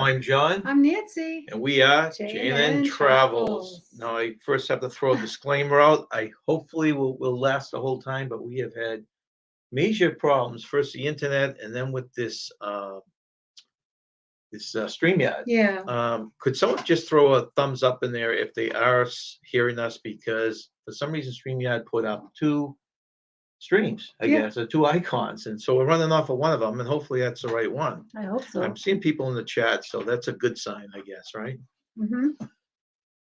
I'm John, I'm Nancy. and we are J&N J&N Travels. Travels. Now, I first have to throw a disclaimer out. I hopefully will last the whole time, but we have had major problems. First, the internet, and then with this StreamYard. Yeah. Could someone just throw a thumbs up in there if they are hearing us? Because for some reason, StreamYard put up two streams, I Yeah. guess, or two icons, and so we're running off of one of them, and hopefully that's the right one. I hope so. I'm seeing people in the chat, so that's a good sign, I guess, right? Mm-hmm.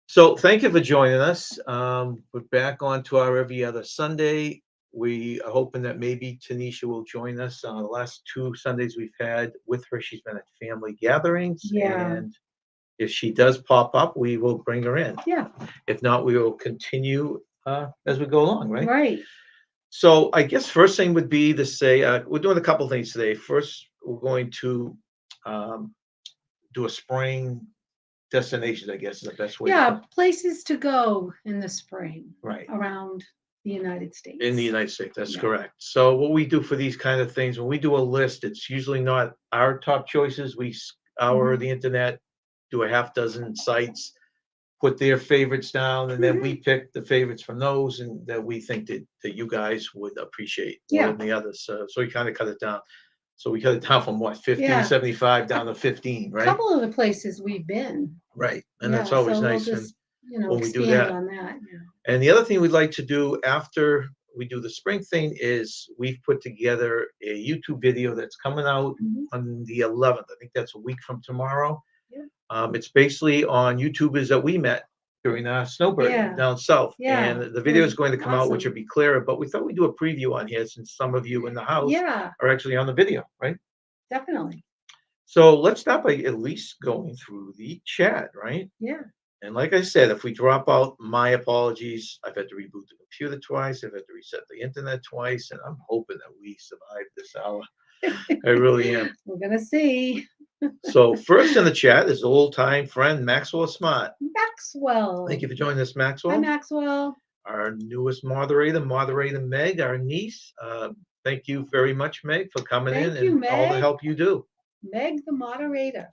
So thank you for joining us. We're back on to our every other Sunday. We are hoping that maybe Tanisha will join us on the last two Sundays we've had with her. She's been at family gatherings, Yeah. and if she does pop up, we will bring her in. Yeah. If not, we will continue as we go along, right? Right. So I guess first thing would be to say we're doing a couple things today. First, we're going to do a spring destination, I guess is the best way to Yeah. put it. Places to go in the spring Right. around the United States. In the United States, that's Yeah. correct. So what we do for these kind of things, when we do a list, it's usually not our top choices. We scour Mhm. the internet, do a half dozen sites, put their favorites down, and then we pick the favorites from those and that we think that you guys would appreciate more Yeah. than the others. So we kind of cut it down. So we cut it down from what, 50 Yeah. to 75 down to 15, A right? couple of the places we've been. Right. And Yeah, that's always so we'll nice just, when we do expand that. on that. Yeah. And the other thing we'd like to do after we do the spring thing is we've put together a YouTube video that's coming out Mhm. on the 11th. I think that's a week from tomorrow. Yeah. It's basically on YouTubers that we met during snowbirding Yeah. down south. Yeah. And the video was is going to come out, which awesome. will be clearer. But we thought we'd do a preview on here since some of you in the house Yeah, are actually on the video, right? definitely. So let's start by at least going through the chat, right? Yeah. And like I said, if we drop out, my apologies. I've had to reboot the computer twice. I've had to reset the internet twice, and I'm hoping that we survive this hour. I really am. We're gonna see. So first in the chat is old-time friend Maxwell Smart. Maxwell. Thank you for joining us, Hi, Maxwell. Maxwell. Our newest moderator Meg, our niece. Thank you very much, Meg, for coming in Thank you, and all the Meg. help you do. Meg, the moderator.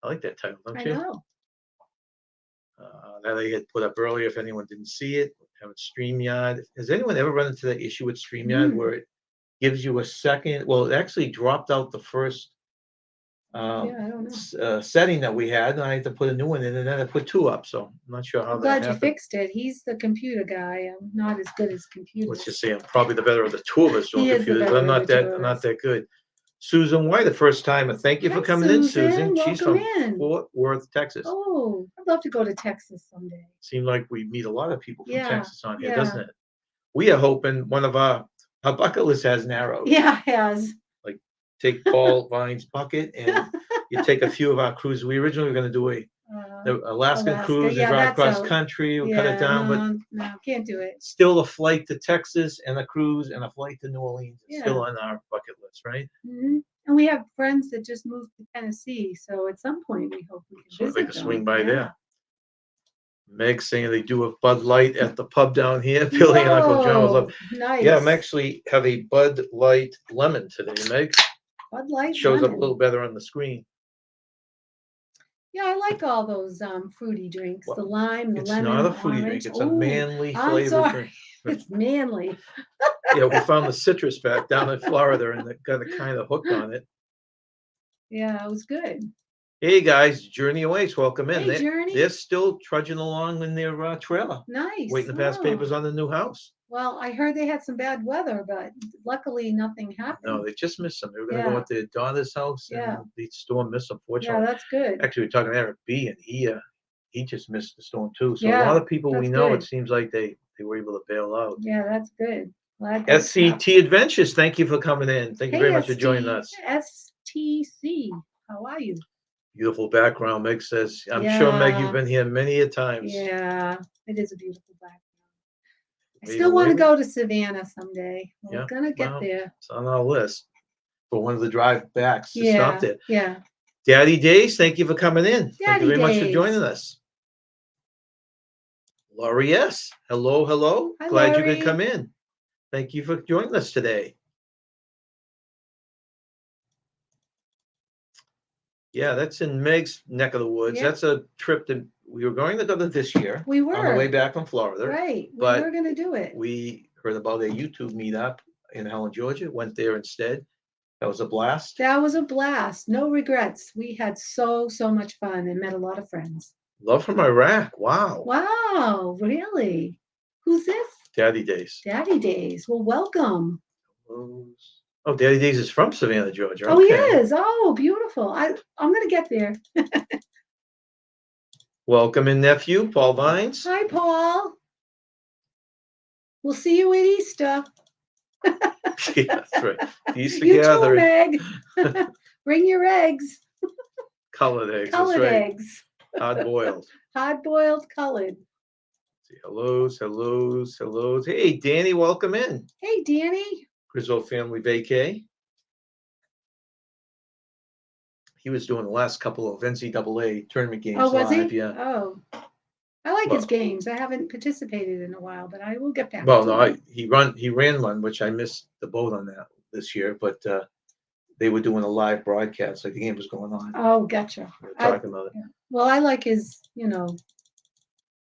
I like that title, don't I you? know. That I had put up earlier. If anyone didn't see it, have it StreamYard. Has anyone ever run into that issue with StreamYard where it gives you a second? Well, it actually dropped out the first Yeah, I don't know. setting that we had, and I had to put a new one in, and then I put two up. So I'm not sure how I'm that glad you happened. fixed it. He's the computer guy. I'm not as good as computers. Let's just say I'm probably the better of the two of us doing He is the computers. better I'm of not the two that. of I'm not us. that good. Susan White, the first time, and thank you for Hi, coming in, Susan. Susan. She's Welcome from in. Fort Worth, Texas. Oh, I'd love to go to Texas someday. Seemed like we meet a lot of people from Yeah, Texas on here, yeah. doesn't it? We are hoping one of our bucket list has narrowed. Yeah, it has. Like take Paul Vine's bucket and you take a few of our cruises. We originally were going to do the Alaska cruise and drive that's across out. country. We'll cut it down, but no, can't do it. still a flight to Texas and a cruise and a flight to New Orleans is Yeah. still on our bucket list, right? Hmm. And we have friends that just moved to Tennessee, so at some point we hope we can So visit they can them. swing by Yeah. there. Meg saying they do a Bud Light at the pub down here. Billy and Uncle John would love. Whoa, nice. Yeah, I'm actually have a Bud Light lemon today, Meg. Bud Light It shows up lemon. a little better on the screen. Yeah, I like all those fruity drinks. Well, the lime, the It's lemon, not a the fruity orange. drink. It's a Ooh, manly I'm flavored sorry. drink. It's manly. Yeah, we found the citrus back down in Florida and it got a kind of hooked on it. Yeah, it was good. Hey guys, Journey Awaits, welcome in. Hey, Journey. They're still trudging along in their trailer, Nice. waiting to pass papers on the new house. Well, I heard they had some bad weather, but luckily nothing happened. No, they just missed them. They were going to go at their daughter's house, and the storm missed them. Yeah, Fortunately, that's good. actually, we're talking to Eric B, and he just missed the storm too. So a Yeah, lot of people we that's know, good. it seems like they were able to bail out. Yeah, that's good. Glad that SCT Adventures, thank you for coming in. Thank you very much for joining us. STC, how are you? Beautiful background, Meg says. I'm sure, Meg, you've been here many a times. Yeah, it is a beautiful background. I Wait, still want to wait. go to Savannah someday. We're Yeah, gonna get well, there. It's on our list for one of the drive backs to Yeah, stop there. yeah. Daddy Days, thank you for coming in. Thank you Daddy very much for Days. joining us. Laurie S. Hello, hello. Hi, Glad you Laurie. could come in. Thank you for joining us today. Yeah, that's in Meg's neck of the woods. Yeah. That's a trip that we were going to go to this year We on the way were, back from Florida. right. We but were gonna do it. We heard about a YouTube meetup in Helen, Georgia. Went there instead. That was a blast. That was a blast. No regrets. We had so much fun and met a lot of friends. Love from Iraq. Wow. Wow, really? Who's this? Daddy Days. Daddy Days. Well, welcome. Oh, Daddy Days is from Savannah, Georgia. Oh, he Okay. is. Oh, beautiful. I'm gonna get there. Welcome in, nephew, Paul Vines. Hi, Paul. We'll see you at Easter. Yeah, that's right. Easter You too, gathering. Meg. Bring your eggs. Colored eggs. Colored That's right. eggs. Hard boiled. Hard boiled colored. Hellos, hellos, hellos. Hey, Danny, welcome in. Hey, Danny. Griswold family vacay. He was doing the last couple of NCAA tournament games Oh, was live. he? Yeah. Oh, I like Well- his games. I haven't participated in a while, but I will get back. Well, to no, it. he ran one, which I missed the boat on that this year, but they were doing a live broadcast, like the game was going on. Oh, gotcha. We were talking about it. Well, I like his,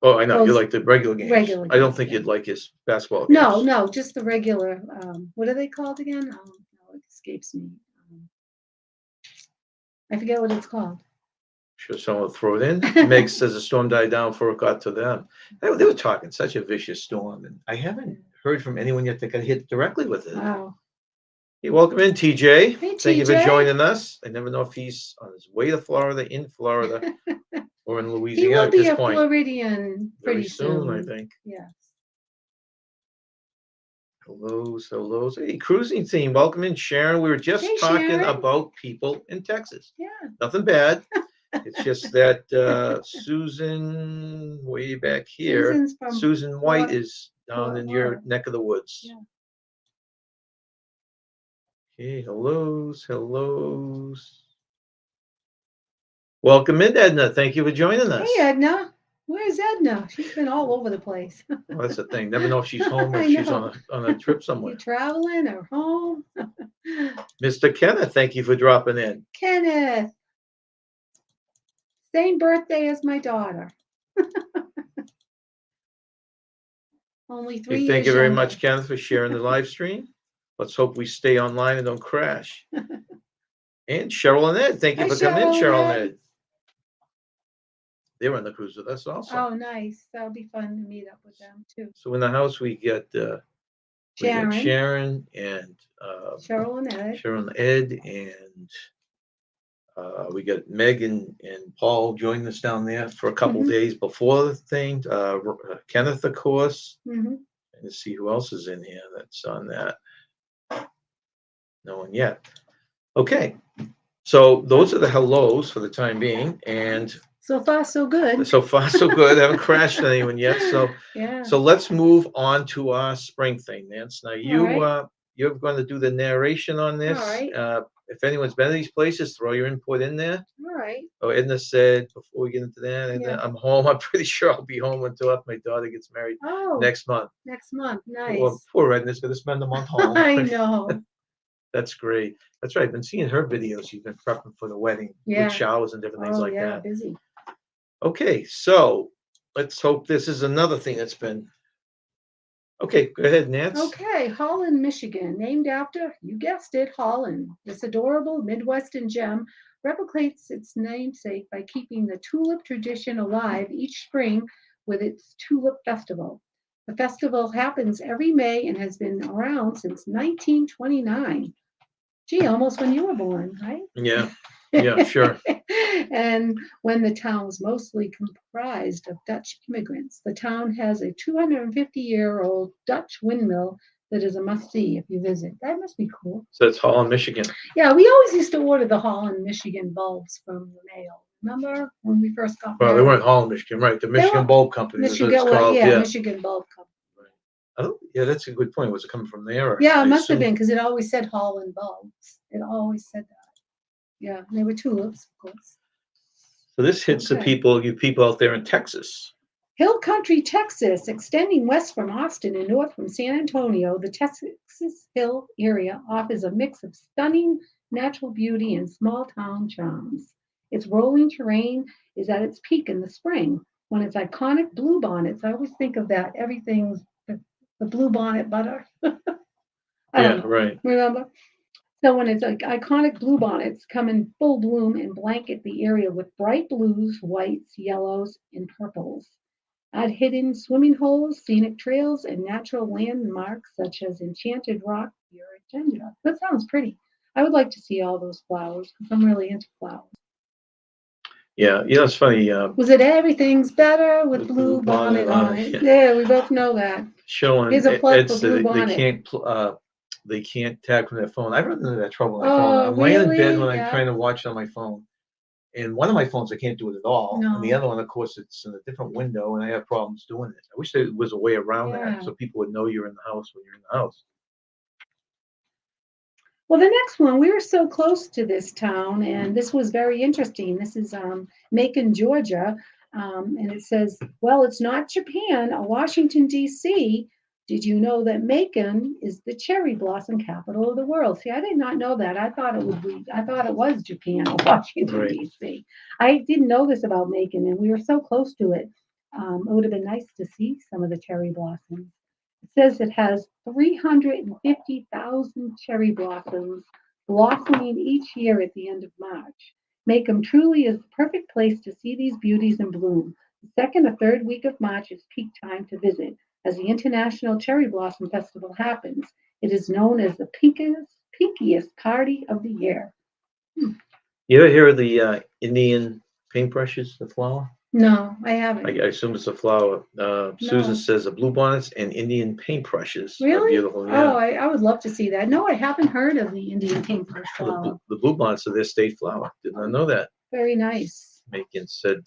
Oh, I know. You those like the regular games. regular I don't games, think yeah. you'd like his basketball no, games. just the regular. What are they called again? No, it escapes me. I forget what it's called. Sure, someone will throw it in. Meg says the storm died down before it got to them. They were talking such a vicious storm, and I haven't heard from anyone yet that got hit directly with it. Wow. Hey, welcome in, TJ. Hey, Thank you for TJ. joining us. I never know if he's on his way to Florida, in Florida, or in He Louisiana will at be this a point. Floridian Very pretty soon, I think. Yes. Hellos, hellos. Hey, cruising team, welcome in, Sharon. We were just Hey, talking Sharon. about people in Texas. Yeah. Nothing bad. It's just that Susan, way back here, Susan's from Susan White Fort- is down Fort in your Lauderdale. neck of the woods. Yeah. Okay, hellos, hellos. Welcome in, Edna. Thank you for joining us. Hey, Edna. Where's Edna? She's been all over the place. Well, that's the thing. Never know if she's home or I if she's know. on a trip somewhere. You traveling or home? Mr. Kenneth, thank you for dropping in. Kenneth. Same birthday as my daughter. Only 3 Hey, years thank you very younger. much, Kenneth, for sharing the live stream. Let's hope we stay online and don't crash. And Cheryl and Ed, thank you Hi, for coming in, Cheryl Cheryl and and Ed. Ed. They were on the cruise with us also. Oh, nice. That'll be fun to meet up with them too. So in the house, we got Sharon, Sharon and Cheryl and Ed. Cheryl and Ed, and we got Meg and Paul joining us down there for a couple Mhm. days before the thing. Kenneth, of course, Hmm. and to see who else is in here that's on that. No one yet. Okay, so those are the hellos for the time being, and So far, so good. so far so good. Haven't crashed anyone yet. So Yeah. so let's move on to our spring thing, Nance. Now right. you're going to do the narration on this. All right. If anyone's been to these places, throw your input in there. All right. Oh, Edna said before we get into that, Edna, Yeah. I'm home. I'm pretty sure I'll be home until after my daughter gets married Oh, next month. next month. Nice. Well, poor Edna's going to spend the month home. I know. That's great. That's right. I've been seeing her videos. She's been prepping for the wedding Yeah. with showers and different things Oh, like yeah, that. busy. Okay, so let's hope this is another thing that's been. Okay, go ahead, Nance. Okay, Holland, Michigan, named after, you guessed it, Holland. This adorable Midwestern gem replicates its namesake by keeping the tulip tradition alive each spring with its Tulip Festival. The festival happens every May and has been around since 1929. Gee, almost when you were born, right? Yeah, yeah, sure. And when the town was mostly comprised of Dutch immigrants, the town has a 250-year-old Dutch windmill that is a must-see if you visit. That must be cool. So it's Holland, Michigan. Yeah, we always used to order the Holland, Michigan bulbs from the mail. Remember when we first got Well, married? they weren't Holland, Michigan, right? The Michigan were- Bulb Company is what Michigan, it's called. yeah, Yeah. Michigan Bulb Company. Oh, yeah, that's a good point. Was it coming from there? Or Yeah, I it must have assume- been because it always said Holland bulbs. It always said that. Yeah, and they were tulips, of course. So this hits Okay. you people out there in Texas. Hill Country, Texas, extending west from Austin and north from San Antonio, the Texas Hill area offers a mix of stunning natural beauty and small town charms. Its rolling terrain is at its peak in the spring. When its iconic bluebonnets, I always think of that, everything's the bluebonnet butter. I don't Yeah, know. right. Remember? So when its iconic bluebonnets come in full bloom and blanket the area with bright blues, whites, yellows, and purples. Add hidden swimming holes, scenic trails, and natural landmarks such as Enchanted Rock, your agenda. That sounds pretty. I would like to see all those flowers because I'm really into flowers. Yeah, it's funny. Was it Everything's Better with With Blue Blue Bonnet Bonnet on on it, it? yeah. Yeah, we both know that. Showing Here's a plug Ed for said Blue they Bonnet. they can't tag from their phone. I run into that trouble on my phone. Oh, I'm laying in bed when really? I'm Yeah. trying to watch it on my phone, and one of my phones I can't do it at all, and the No. other one, of course, it's in a different window, and I have problems doing it. I wish there was a way around Yeah. that so people would know you're in the house when you're in the house. Well, the next one, we were so close to this town, and this was very interesting. This is Macon, Georgia, and it says, "Well, it's not Japan, Washington, D.C. Did you know that Macon is the cherry blossom capital of the world?" See, I did not know that. I thought it would be. I thought it was Japan, Washington, Right. D.C. I didn't know this about Macon, and we were so close to it. It would have been nice to see some of the cherry blossoms. It says it has 350,000 cherry blossoms blossoming each year at the end of March. Macomb truly is the perfect place to see these beauties in bloom. The second or third week of March is peak time to visit as the International Cherry Blossom Festival happens. It is known as the pinkiest party of the year. You ever hear of the Indian paintbrushes, the flower? No, I I haven't. assume it's a flower. Susan No. says the bluebonnets and Indian paintbrushes are Really? beautiful. Oh, Yeah, I would love to see that. No, I haven't heard of the Indian paintbrush flower. the bluebonnets are their state flower. Did not know that. Very nice. Megan said,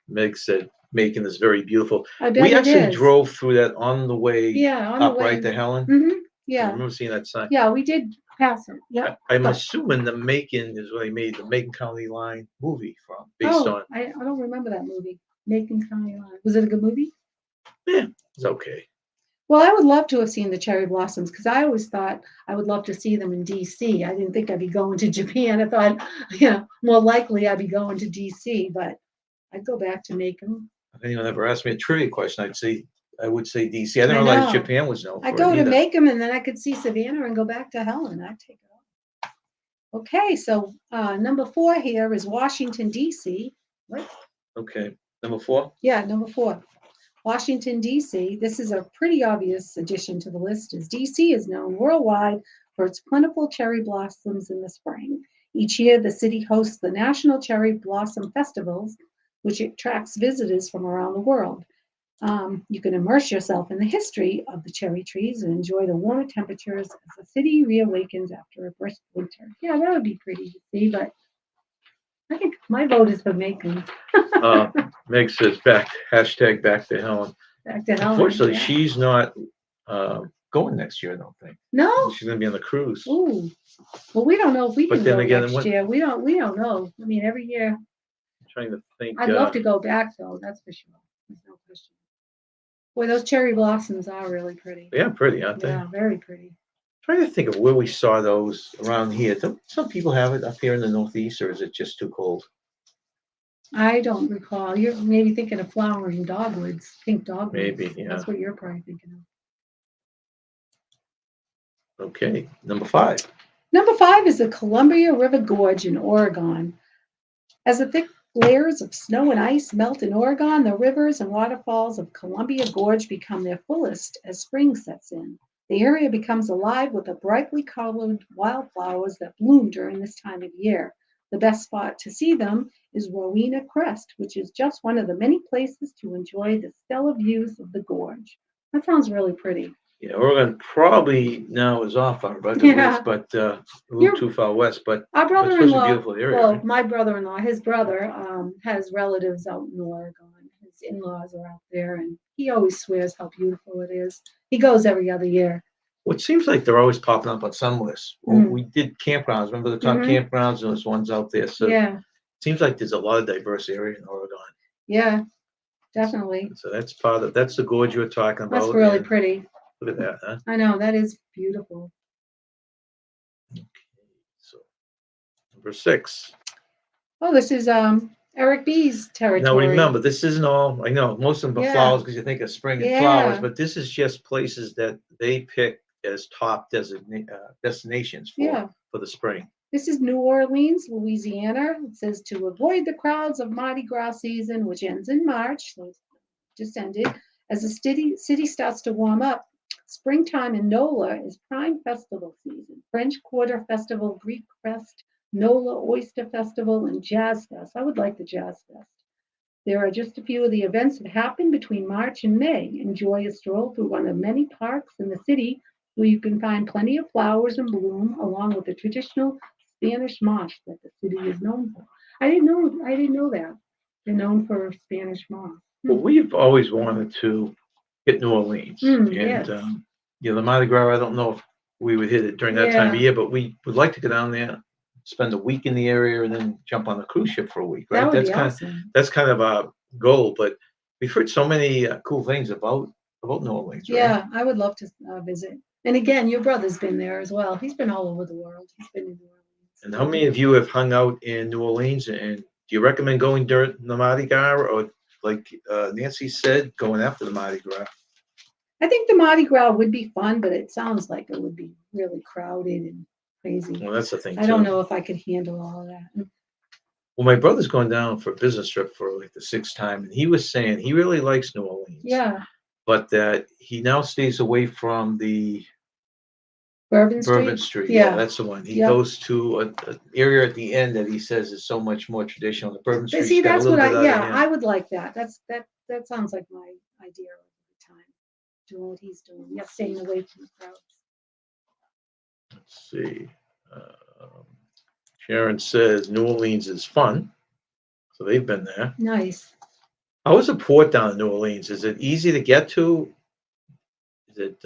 Meg said, Macon is very beautiful. I bet We it actually is. drove through that on the way Yeah, on the up way. right to Helen. Hmm. I Yeah, remember seeing that sign. yeah, we did pass it. Yep. I'm Go. assuming the Macon is where they made the Macon County Line movie from, based Oh, on. I don't remember that movie. Macon County Line. Was it a good movie? Yeah, it's okay. Well, I would love to have seen the cherry blossoms because I always thought I would love to see them in DC. I didn't think I'd be going to Japan. I thought, more likely I'd be going to DC, but I'd go back to Macon. If anyone ever asked me a trivia question, I would say DC. I I didn't realize know. Japan was known I for go it to either. Macon and then I could see Savannah and go back to Helen. I'd take it off. Okay, so number 4 here is Washington, D.C. What? Okay, number 4. Yeah, number 4. Washington, D.C. This is a pretty obvious addition to the list, as D.C. is known worldwide for its plentiful cherry blossoms in the spring. Each year, the city hosts the National Cherry Blossom Festivals, which attracts visitors from around the world. You can immerse yourself in the history of the cherry trees and enjoy the warmer temperatures as the city reawakens after a brisk winter. Yeah, that would be pretty to see, but I think my vote is for Macon. Meg says back to Helen. Back to Helen. Unfortunately, Yeah. she's not going next year. I don't think. No. She's going to be on the cruise. Ooh. Well, we don't know if we But can then go again, next year. We don't know. I mean, every year. I'm trying to think. I'd love to go back though. That's for sure. There's no question. Boy, those cherry blossoms are really pretty. Yeah, pretty, aren't they? Yeah, very pretty. Trying to think of where we saw those around here. Don't some people have it up here in the Northeast, or is it just too cold? I don't recall. You're maybe thinking of flowering dogwoods, pink dogwoods. Maybe, yeah. That's what you're probably thinking of. Okay, number 5. Number 5 is the Columbia River Gorge in Oregon. As the thick layers of snow and ice melt in Oregon, the rivers and waterfalls of Columbia Gorge become their fullest as spring sets in. The area becomes alive with the brightly colored wildflowers that bloom during this time of year. The best spot to see them is Rowena Crest, which is just one of the many places to enjoy the stellar views of the gorge. That sounds really pretty. Yeah, Oregon probably now is off our bucket Yeah. list, but a little You're- too far west. But Our it's such a brother-in-law, beautiful area. well, Right? my brother-in-law, his brother has relatives out in Oregon. His in-laws are out there, and he always swears how beautiful it is. He goes every other year. Well, it seems like they're always popping up on some lists. Well, we did campgrounds. Remember the top campgrounds? Those ones out there. So Yeah, it seems like there's a lot of diverse area in Oregon. yeah, definitely. So that's the gorge you were talking about. That's really and pretty. Look at that, huh? I know, that is beautiful. So number 6. Oh, this is Eric B's Now territory. remember, this isn't all, I know, most of them are Yeah. flowers because you think of spring and flowers, Yeah. but this is just places that they pick as top destinations Yeah. for the spring. This is New Orleans, Louisiana. It says to avoid the crowds of Mardi Gras season, which ends in March, so it's just ended. As the city starts to warm up, springtime in NOLA is prime festival season. French Quarter Festival, Greek Fest, NOLA Oyster Festival, and Jazz Fest. I would like the Jazz Fest. There are just a few of the events that happen between March and May. Enjoy a stroll through one of many parks in the city where you can find plenty of flowers in bloom, along with the traditional Spanish moss that the city is known for. I didn't know that. They're known for Spanish moss. Well, we've always wanted to hit New Orleans, and Yes. the Mardi Gras. I don't know if we would hit it during that time of Yeah. year, but we would like to go down there, spend a week in the area, and then jump on a cruise ship for a week. That Right? would be awesome. That's kind of our goal. But we've heard so many cool things about New Orleans. Right? Yeah, I would love to visit. And again, your brother's been there as well. He's been all over the world. He's been in New Orleans. And how many of you have hung out in New Orleans? And do you recommend going during the Mardi Gras, or like Nancy said, going after the Mardi Gras? I think the Mardi Gras would be fun, but it sounds like it would be really crowded and crazy. Well, that's the thing I don't too. know if I could handle all of that. Well, my brother's going down for a business trip for like the sixth time, and he was saying he really likes New Orleans. Yeah, But that he now stays away from the Bourbon Bourbon Street. Street. Yeah. That's the one. He Yep. goes to an area at the end that he says is so much more traditional. The Bourbon But Street's see, got a that's little what bit I out yeah, of him. I would like that. That sounds like my idea of the time. Doing what he's doing. Yeah, staying away from the crowds. Let's see. Sharon says New Orleans is fun, so they've been there. Nice. How is the port down in New Orleans? Is it easy to get to? Is it?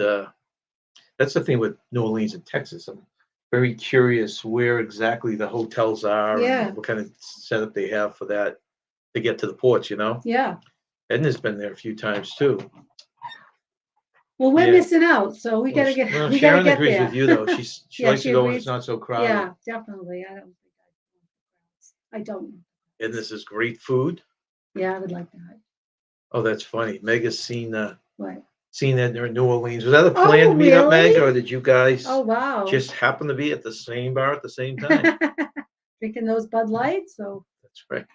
That's the thing with New Orleans and Texas. I'm very curious where exactly the hotels are Yeah. and what kind of setup they have for that to get to the ports. Yeah. Edna's been there a few times too. Well, we're Yeah. missing out, so we Well, gotta get well, we gotta Sharon get agrees there. with you though. She Yeah, likes she to go when agrees. it's not so crowded. Yeah, definitely. I don't think I don't. And this is great food. Yeah, I would like that. Oh, that's funny. Mega's seen What? seen that in New Orleans. Was that a Oh, planned meetup, Meg, really? or did you guys Oh, wow. just happen to be at the same bar at the same time? Drinking those Bud Lights, so That's right.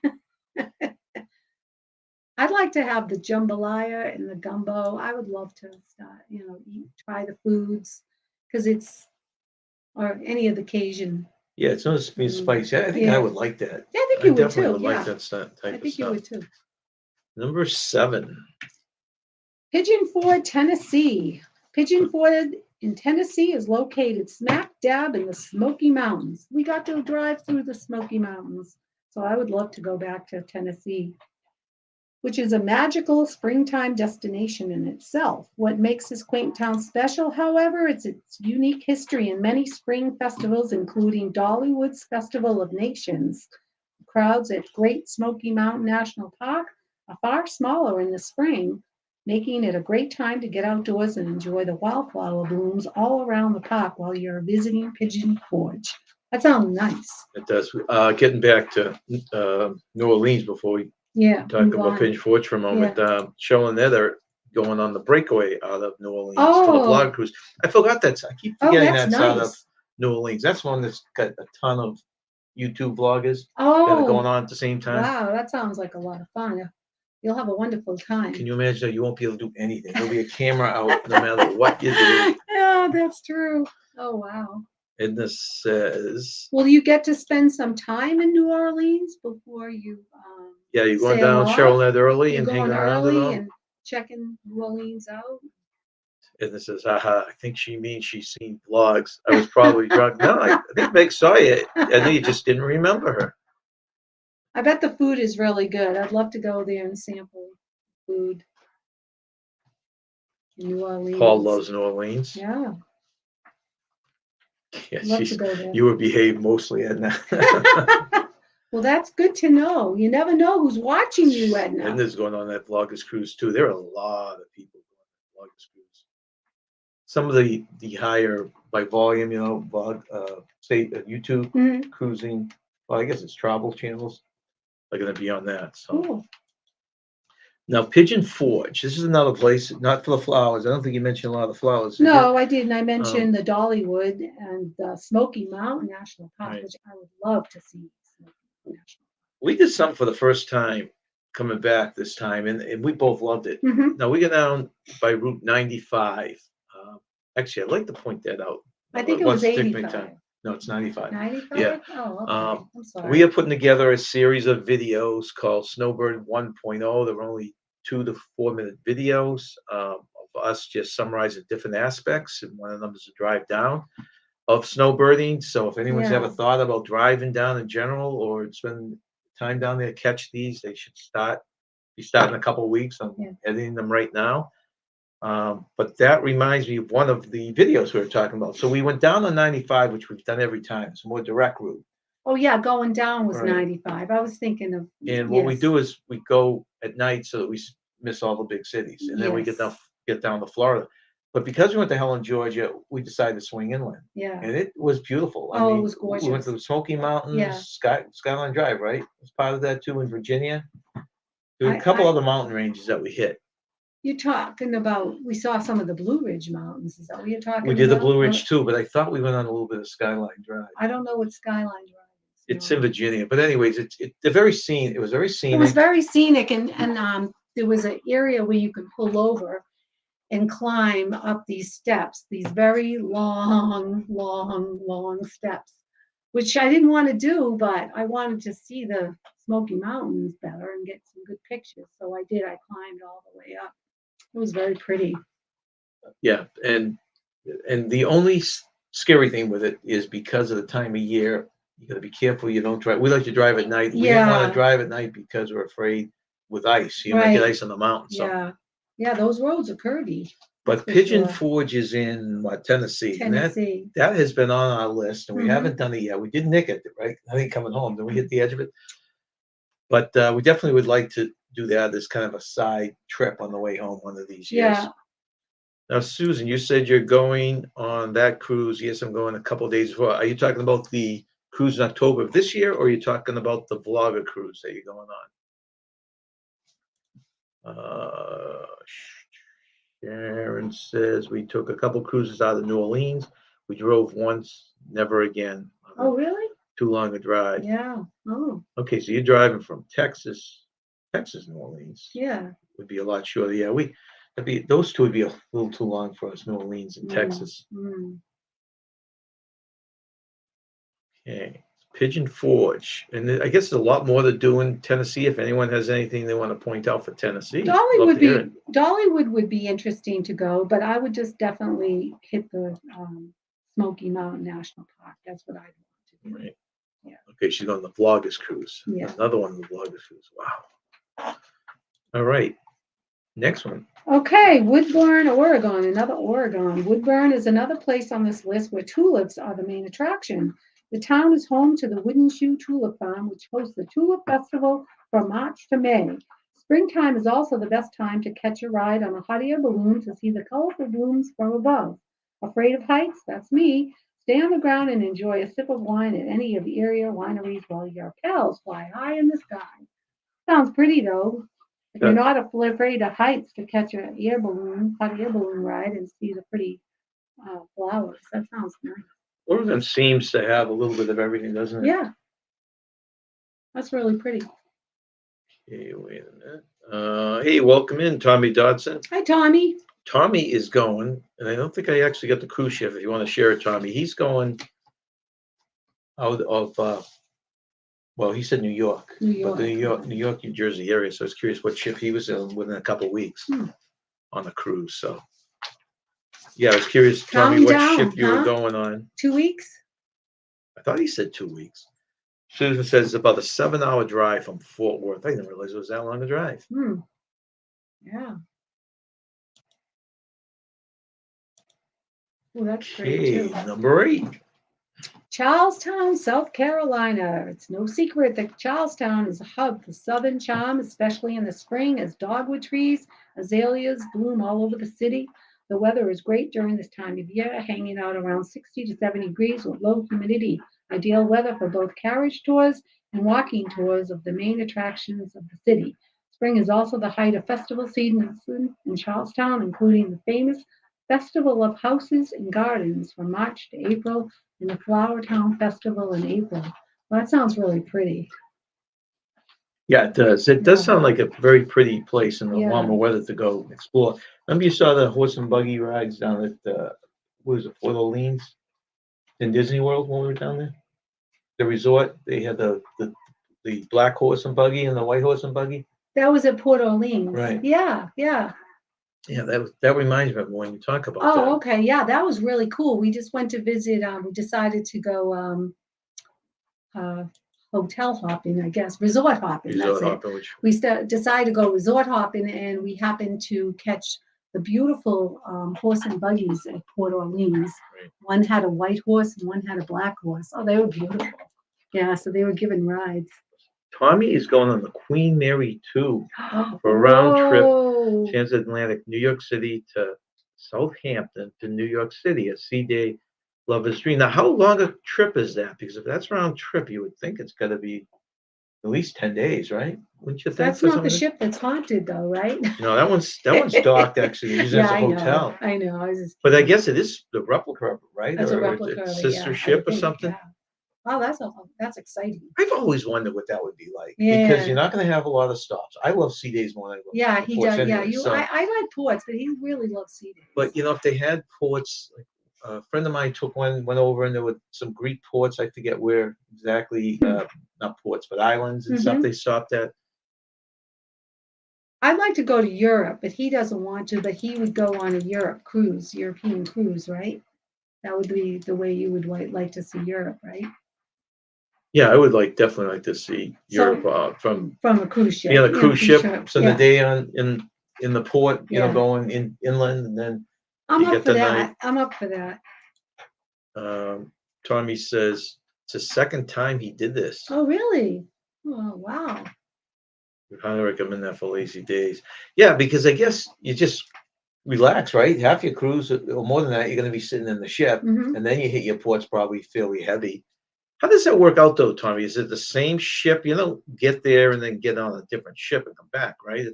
I'd like to have the jambalaya and the gumbo. I would love to start, try the foods because or any of the Cajun. Yeah, it's not being spicy. I think Yeah. I would like that. Yeah, I think you would definitely too. would Yeah, like that type I of think you stuff. would too. Number 7. Pigeon Forge, Tennessee. Pigeon Forge in Tennessee is located smack dab in the Smoky Mountains. We got to drive through the Smoky Mountains, so I would love to go back to Tennessee, which is a magical springtime destination in itself. What makes this quaint town special, however, is its unique history and many spring festivals, including Dollywood's Festival of Nations. Crowds at Great Smoky Mountain National Park are far smaller in the spring, making it a great time to get outdoors and enjoy the wildflower blooms all around the park while you're visiting Pigeon Forge. That sounds nice. It does. Getting back to New Orleans before we talk about Pigeon Forge for a moment. Showing there they're going on the breakaway out of New Orleans for the blog cruise. I forgot that. I keep forgetting that's out of New Orleans. That's one that's got a ton of YouTube vloggers that are going on at the same time. Wow, that sounds like a lot of fun. You'll have a wonderful time. Can you imagine that you won't be able to do anything? There'll be a camera out no matter what you do. Yeah, that's true. Oh, wow. And this says... Will you get to spend some time in New Orleans before you Yeah, you're going down Charlotte early and hanging around it all? And checking New Orleans out? And this says, I think she means she's seen vlogs. I was probably drunk. No, I think Meg saw you. I think you just didn't remember her. I bet the food is really good. I'd love to go there and sample food in New Orleans. Paul loves New Orleans. Yeah. Yeah, love to go there. You would behave mostly, Edna. Well, that's good to know. You never know who's watching you, Edna. Edna's going on that vloggers cruise too. There are a lot of people going on that vloggers cruise. Some of the higher by volume, vlog, say YouTube cruising. Well, I guess it's travel channels. are going to be on that. So Cool. now Pigeon Forge. This is another place, not for the flowers. I don't think you mentioned a lot of the flowers. Did you? No, I didn't. I Um, mentioned the Dollywood and the Smoky Mountain National Park, right. which I would love to see. Smoky National We did something for the first time coming back this time, and we both loved it. Park. Hmm. Now we go down by Route 95. Actually, I'd like to point that out. I think it What's was the tipping 85. time? No, it's 95. 95? Yeah. Oh, okay. Um, I'm we sorry. are putting together a series of videos called Snowbird 1.0. They're only 2 to 4 minute videos of us just summarizing different aspects, and one of them is a drive down of snowbirding. So if anyone's ever Yeah. thought about driving down in general or spend time down there, catch these. They should be starting in a couple of weeks. I'm Yeah. editing them right now. But that reminds me of one of the videos we were talking about. So we went down on 95, which we've done every time. It's a more direct route. Oh, yeah, going down was Right. 95. I was thinking of, And what we yes, do is we go at night so that we miss all the big cities, and then we yes, get down to Florida. But because we went to Helen, Georgia, we decided to swing inland, yeah. and it was beautiful. I Oh, it mean, was we went gorgeous. to the Smoky Mountains, Yeah. Skyline Drive, right? It's part of that too in Virginia. There were a I, couple I, other mountain ranges that we hit. you're talking about, we saw some of the Blue Ridge Mountains. Is that what you're We talking did the about? Blue Ridge too, but I thought we went on a little bit of Skyline Drive. I don't know what Skyline Drive is. It's No. in Virginia, but anyways, they're very scenic. It was very It was scenic. very scenic, and there was an area where you could pull over and climb up these steps, these very long, long, long steps, which I didn't want to do, but I wanted to see the Smoky Mountains better and get some good pictures. So I did. I climbed all the way up. It was very pretty. Yeah, and the only scary thing with it is because of the time of year, you got to be careful you don't drive. We like to drive at night. We didn't want to Yeah, drive at night because we're afraid with ice. You might get right. ice on the mountain. So, Yeah. Yeah, those roads are curvy. That's but for Pigeon sure. Forge is in what, Tennessee, and Tennessee. that has been on our list, and we Hmm. haven't done it yet. We did nick it, right? I think coming home, then we hit the edge of it. But we definitely would like to do that as kind of a side trip on the way home one of these years. Yeah. Now, Susan, you said you're going on that cruise. Yes, I'm going a couple of days before. Are you talking about the cruise in October of this year, or are you talking about the vlogger cruise that you're going on? Sharon says we took a couple cruises out of New Orleans. We drove once, never again. Oh, really? Too long a drive. Yeah. Oh, Okay, so you're driving from Texas, New Orleans. yeah. Would be a lot shorter. Yeah, those two would be a little too long for us, New Orleans and Texas. Mm. Okay, Pigeon Forge, and I guess there's a lot more to do in Tennessee. If anyone has anything they want to point out for Tennessee, Dollywood would be interesting to go, but I would just definitely hit the Smoky Mountain National Park. That's what I'd want to do. Right. Yeah. Okay, she's on the Vloggers cruise. Yeah. Another one of the Vloggers cruise. Wow. All right. Next one. Okay, Woodbourne, Oregon, another Oregon. Woodbourne is another place on this list where tulips are the main attraction. The town is home to the Wooden Shoe Tulip Farm, which hosts the Tulip Festival from March to May. Springtime is also the best time to catch a ride on a hot air balloon to see the colorful blooms from above. Afraid of heights? That's me. Stay on the ground and enjoy a sip of wine at any of the area wineries while your cows fly high in the sky. Sounds pretty though. If you're not afraid of heights, to catch an hot air balloon ride and see the pretty flowers. That sounds nice. Oregon seems to have a little bit of everything, doesn't it? Yeah, that's really pretty. Okay, wait a minute. Hey, welcome in, Tommy Dodson. Hi, Tommy. Tommy is going, and I don't think I actually got the cruise ship. If you want to share it, Tommy, he's going out of. Well, he said New York, but the New York, New Jersey area. So I was curious what ship he was in within a couple of weeks on a cruise. So, yeah, I was curious, Tommy, what ship you were going on. 2 weeks? I thought he said 2 weeks. Susan says it's about a 7-hour drive from Fort Worth. I didn't realize it was that long a drive. Yeah. Well, that's great Okay, too. number 8. Charlestown, South Carolina. It's no secret that Charlestown is a hub for southern charm, especially in the spring as dogwood trees, azaleas bloom all over the city. The weather is great during this time of year, hanging out around 60 to 70 degrees with low humidity. Ideal weather for both carriage tours and walking tours of the main attractions of the city. Spring is also the height of festival season in Charlestown, including the famous Festival of Houses and Gardens from March to April and the Flower Town Festival in April. Well, that sounds really pretty. Yeah, it does. It does Yeah. sound like a very pretty place in the Yeah. warmer weather to go explore. Remember you saw the horse and buggy rides down at what was it, Port Orleans in Disney World when we were down there? The resort, they had the black horse and buggy and the white horse and buggy. That was at Port Orleans. Right. Yeah, yeah. Yeah, that reminds me of when you talk about Oh, that. okay. Yeah, that was really cool. We just went to visit. We decided to go uh, hotel hopping, I guess, resort hopping. Resort That's it. hopping, which We decided to go resort hopping, and we happened to catch the beautiful horse and buggies at Port Orleans. Right. One had a white horse and one had a black horse. Oh, they were beautiful. Yeah, so they were given rides. Tommy is going on the Queen Mary 2 Oh, for a round trip, whoa. transatlantic, New York City to Southampton to New York City, a sea-day lover's dream. Now, how long a trip is that? Because if that's round trip, you would think it's got to be at least 10 days, right? Wouldn't you think? That's for not something the like ship that's haunted, though, right? that? No, that one's docked actually, used Yeah, as a I know. hotel. I know. I was just But I kidding. guess it is the replica, right? That's a Or replica it's of it, sister yeah, I ship would or think, something. yeah. Wow, that's exciting. I've always wondered what that would be like because Yeah. you're not going to have a lot of stops. I love sea days more than I love Yeah, he ports does. Yeah, anyway. So, I like ports, but he really loves sea days. but if they had ports, like a friend of mine took one, went over, and there were some Greek ports. I forget where exactly, not ports, but islands and stuff Mhm. they stopped at. I'd like to go to Europe, but he doesn't want to. But he would go on a European cruise, right? That would be the way you would like to see Europe, right? Yeah, I would definitely like to see Europe from From a cruise ship. being on a cruise ship, spend the Yeah, day in the port, yeah. going inland, and then I'm you up get for the night. that. I'm up for that. Tommy says it's the second time he did this. Oh, really? Oh, wow. We highly recommend that for lazy days. Yeah, because I guess you just relax, right? Half your cruise, or more than that, you're going to be sitting in the ship, Hmm. and then you hit your ports probably fairly heavy. How does that work out though, Tommy? Is it the same ship? You don't get there and then get on a different ship and come back, right?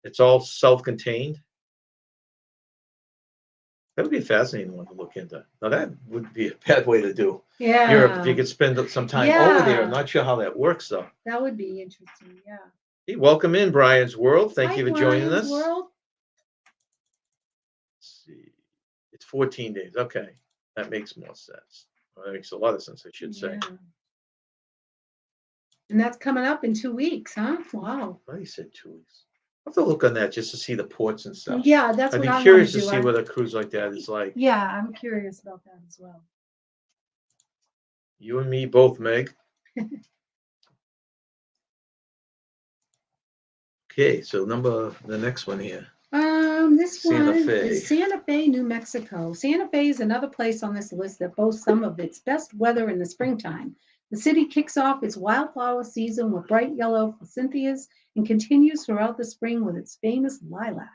It's all self-contained. That would be a fascinating one to look into. Now that would be a bad way to do Europe if you Yeah. could spend some time over there. I'm Yeah. not sure how that works though. That would be interesting. Yeah. Hey, welcome in Brian's World. Thank Hi, you for joining Brian's us. World. Let's see. It's 14 days. Okay. That makes more sense. Well, that makes a lot of sense, I should say. Yeah. And that's coming up in 2 weeks, huh? Wow. I said 2 weeks. I'll have to look on that just to see the ports and stuff. Yeah, that's I'd what be I want curious to to do. see what a cruise like that is like. Yeah, I'm curious about that as well. You and me both, Meg. Okay, so the next one here. This Santa one Fe. is Santa Fe, New Mexico. Santa Fe is another place on this list that boasts some of its best weather in the springtime. The city kicks off its wildflower season with bright yellow cynthias and continues throughout the spring with its famous lilacs.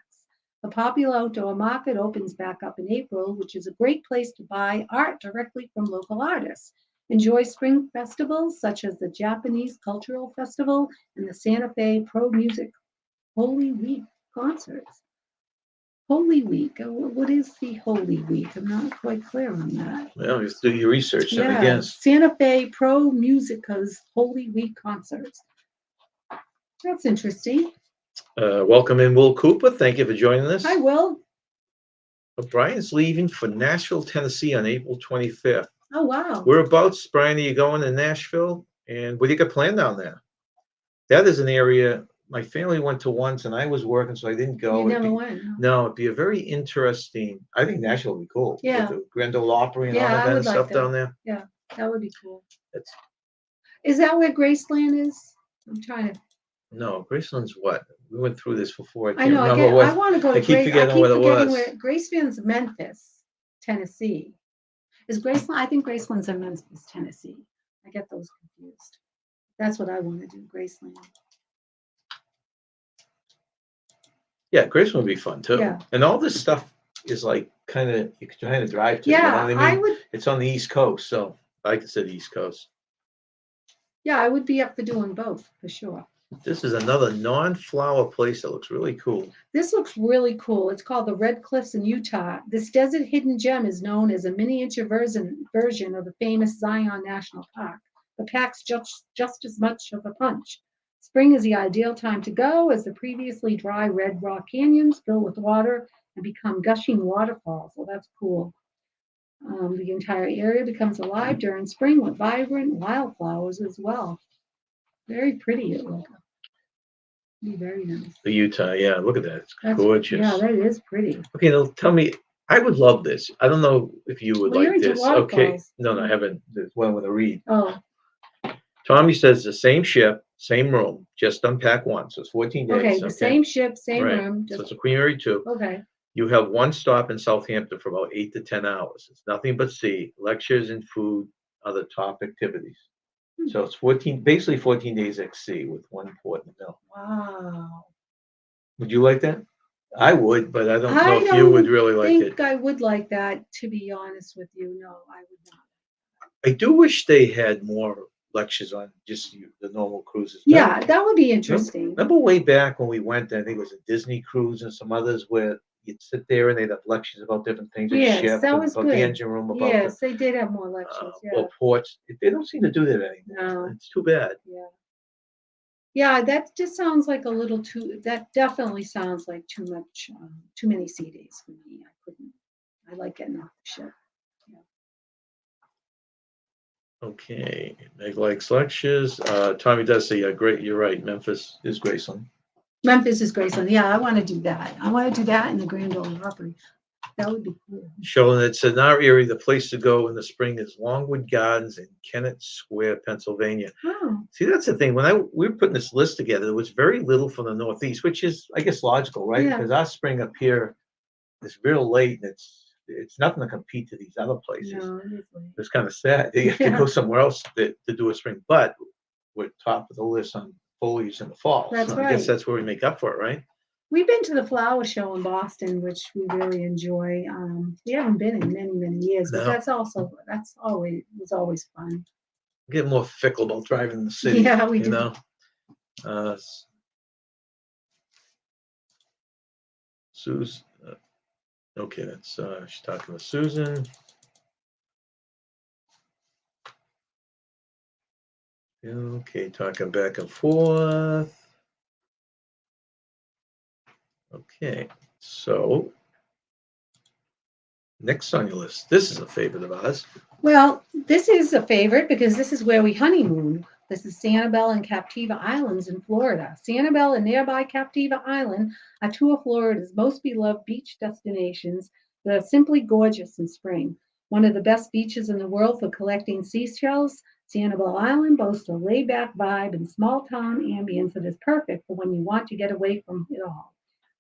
The popular outdoor market opens back up in April, which is a great place to buy art directly from local artists. Enjoy spring festivals such as the Japanese Cultural Festival and the Santa Fe Pro Music Holy Week concerts. Holy Week. What is the Holy Week? I'm not quite clear on that. Well, just do your research then, I Yeah, guess. Santa Fe Pro Musica's Holy Week concerts. That's interesting. Welcome in, Will Cooper. Thank you for joining us. Hi, Will. Brian's leaving for Nashville, Tennessee on April 25th. Oh, wow. Whereabouts, Brian, are you going to Nashville? And what do you got planned down there? That is an area my family went to once, and I was working, so I didn't go. You never went. No, it'd be a very interesting. I think Nashville would be cool. Yeah. With the Grand Ole Opry and all Yeah, that I kind would of like stuff that. down there. Yeah, that would be cool. It's Is that where Graceland is? I'm trying to. no, Graceland's what? We went through this before. I I can't know. remember I what. want to go to I keep forgetting what it was. where Graceland's Memphis, Tennessee. Is Graceland? I think Graceland's in Memphis, Tennessee. I get those confused. That's what I want to do, Graceland. Yeah, Graceland would be fun too. Yeah. And all this stuff is like you could kind of drive to. Yeah, You know what I mean? I would. It's on the East Coast, so I consider the East Coast. Yeah, I would be up for doing both for sure. This is another non-flower place that looks really cool. This looks really cool. It's called the Red Cliffs in Utah. This desert hidden gem is known as a miniature version of the famous Zion National Park, but packs just as much of a punch. Spring is the ideal time to go as the previously dry red rock canyons fill with water and become gushing waterfalls. Well, that's cool. The entire area becomes alive during spring with vibrant wildflowers as well. Very pretty it looks. Very nice. The Utah, yeah, look at that. It's That's, gorgeous. yeah, that is pretty. Okay, now tell me, I would love this. I don't know if you would Well, you're like into this. Okay, waterfalls. no, I haven't. There's one with a read. Oh, Tommy says the same ship, same room, just unpack one. So it's 14 days. okay, the same ship, same Right. room, So just, it's a Queen Mary 2. okay. You have one stop in Southampton for about 8 to 10 hours. It's nothing but sea, lectures and food are the top activities. So it's basically 14 days at sea with one port in the middle. Wow. Would you like that? I would, but I don't know I if you would don't really like think it. I would like that, to be honest with you. No, I would not. I do wish they had more lectures on just the normal cruises. Yeah, that would be interesting. Remember way back when we went, I think it was a Disney cruise and some others where you'd sit there and they'd have lectures about different things, Yes, ship, that and was about the good. engine room, about Yes, they did have more lectures. Yeah. or ports. They don't seem to do that anymore. No. It's too bad. Yeah. Yeah, that just sounds like a little too, that definitely sounds like too much, too many sea days for me. I couldn't, I like getting off the ship. Okay, Meg likes lectures. Tommy does say, yeah, great. You're right. Memphis is Graceland. Memphis is Graceland. Yeah, I want to do that. I want to do that in the Grand Ole Opry. That would be cool. Showing it's in our area, the place to go in the spring is Longwood Gardens in Kennett Square, Pennsylvania. Oh, See, that's the thing. When we were putting this list together, there was very little from the Northeast, which is, I guess, logical, right? Yeah. Because our spring up here is real late, and it's nothing to compete to these other places. no, it is late. It's kind of sad. They have to Yeah. go somewhere else to do a spring, but we're top of the list on foliage in the fall. That's So I guess right. that's where we make up for it, right? We've been to the flower show in Boston, which we really enjoy. We haven't been in many, many years, but No. that's always was always fun. Get more fickle about driving the city. Yeah, we you do. know. Susan. Okay, that's she's talking with Susan. Okay, talking back and forth. Okay, so next on your list. This is a favorite of ours. Well, this is a favorite because this is where we honeymoon. This is Sanibel and Captiva Islands in Florida. Sanibel and nearby Captiva Island are two of Florida's most beloved beach destinations that are simply gorgeous in spring. One of the best beaches in the world for collecting seashells, Sanibel Island boasts a laid-back vibe and small-town ambience that is perfect for when you want to get away from it all.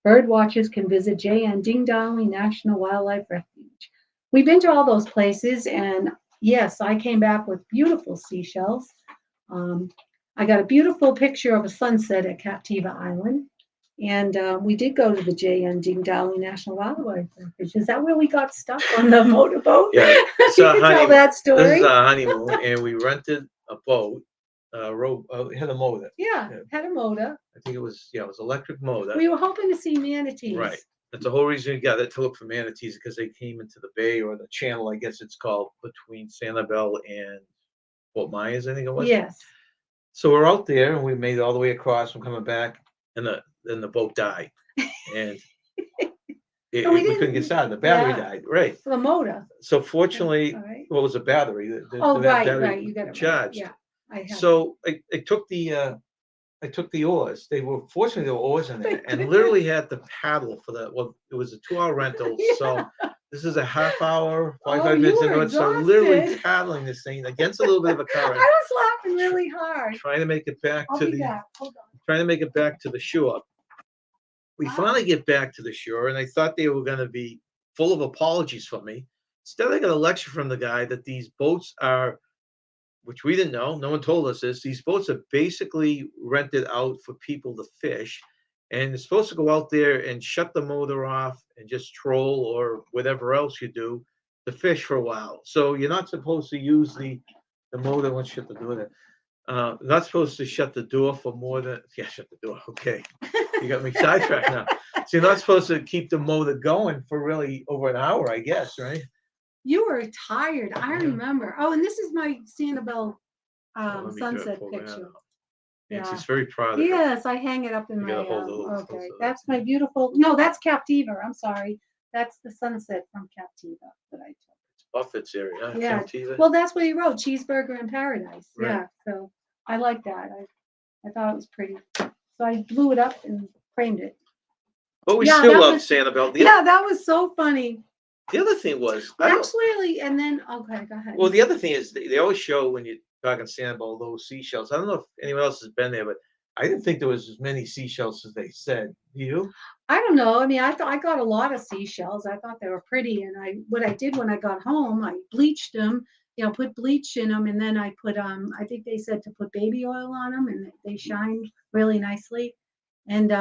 Bird watchers can visit J.N. Dingdali National Wildlife Refuge. We've been to all those places, and yes, I came back with beautiful seashells. I got a beautiful picture of a sunset at Captiva Island, and we did go to the J.N. Dingdali National Wildlife Refuge. Is that where we got stuck on the motorboat? Yeah, you can tell that this story. is our honeymoon, and we rented a boat. It had a motor. Yeah, had a motor. I think it was electric motor. We were hoping to see manatees. Right. That's the whole reason we got it to look for manatees because they came into the bay or the channel, I guess it's called, between Sanibel and Fort Myers, I think it was. Yes. So we're out there and we made it all the way across. We're coming back, and the boat died, and we couldn't get started. The battery died. Right. The motor. So fortunately, Right. well, it was a battery. The Right. battery You got it charged. Right. Yeah. So I took the oars. Fortunately, there were oars in there, and literally had to paddle for that. Well, it was a 2-hour rental, Yeah. so this is a half hour, 45 you minutes were into it. So literally exhausted. paddling this thing against a little bit of a I current, was laughing really hard. trying to make it back I'll to be the back. Hold on. trying to make it back to the shore. We Wow. finally get back to the shore, and I thought they were going to be full of apologies for me. Instead, I got a lecture from the guy that these boats are, which we didn't know, no one told us this, these boats are basically rented out for people to fish, and you're supposed to go out there and shut the motor off and just troll or whatever else you do to fish for a while. So you're not supposed to use the motor once you shut the door there. Not supposed to shut the door for more than, yeah, shut the door. Okay. You got me sidetracked now. So you're not supposed to keep the motor going for really over an hour, I guess, right? You were tired. I Yeah. remember. Oh, and this is my Sanibel Well, let me sunset pull that picture. out. And Yeah. she's very proud of her. Yes, I hang it up in You my. gotta hold a little Okay, closer. that's my beautiful. No, that's Captiva. I'm sorry. That's the sunset from Captiva that I took. Buffett's area. Yeah. Captiva. Well, that's what he wrote, Cheeseburger in Paradise. Right. Yeah. So I like that. I thought it was pretty. So I blew it up and framed it. But we Yeah, still that love was- Sanibel. Yeah, that was so funny. The other thing was, I don't, Actually, and then okay, go ahead. well, the other thing is they always show when you're talking Sanibel those seashells. I don't know if anyone else has been there, but I didn't think there was as many seashells as they said. Do you? I don't know. I mean, I thought I got a lot of seashells. I thought they were pretty, and what I did when I got home, I bleached them. You know, put bleach in them, and then I put I think they said to put baby oil on them, and they shined really nicely. And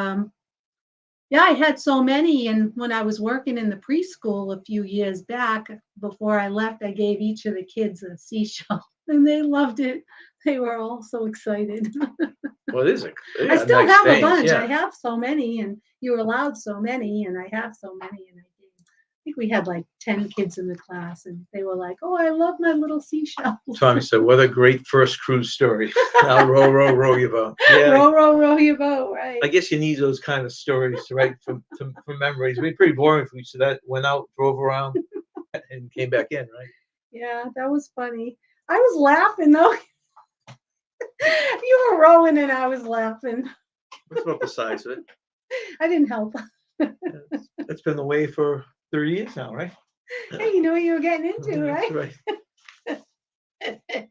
yeah, I had so many, and when I was working in the preschool a few years back, before I left, I gave each of the kids a seashell, and they loved it. They were all so excited. Well, it is a I still nice have a thing, bunch. yeah. I have so many, and you were allowed so many, and I have so many, and I think we had like 10 kids in the class, and they were like, "Oh, I love my little seashells." Tommy said, "What a great first cruise story." Now row, row, row your boat. Yeah, Row, row, row your boat, right? I guess you need those kind of stories, right, for memories. It'd be pretty boring if we said that went out, drove around, and came back in, right? Yeah, that was funny. I was laughing though. You were rowing, and I was laughing. That's about the size of it. I didn't help. It's been the way for 30 years now, right? Hey, you know what you were getting into, That's right? right.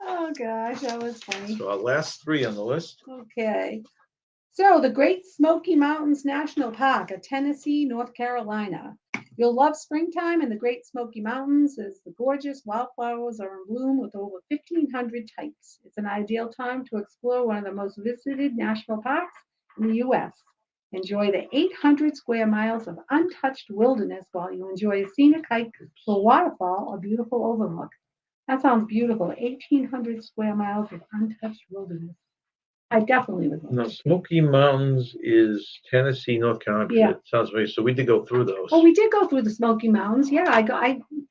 Oh gosh, that was funny. So our last three on the list. Okay. So the Great Smoky Mountains National Park of Tennessee, North Carolina. You'll love springtime in the Great Smoky Mountains as the gorgeous wildflowers are in bloom with over 1,500 types. It's an ideal time to explore one of the most visited national parks in the U.S. Enjoy the 800 square miles of untouched wilderness while you enjoy a scenic hike to a waterfall or beautiful overlook. That sounds beautiful. 1,800 square miles of untouched wilderness. I definitely would love No, to. Smoky Mountains is Tennessee, North Carolina. Yeah. It sounds familiar. So we did go through those. Well, we did go through the Smoky Mountains. Yeah, I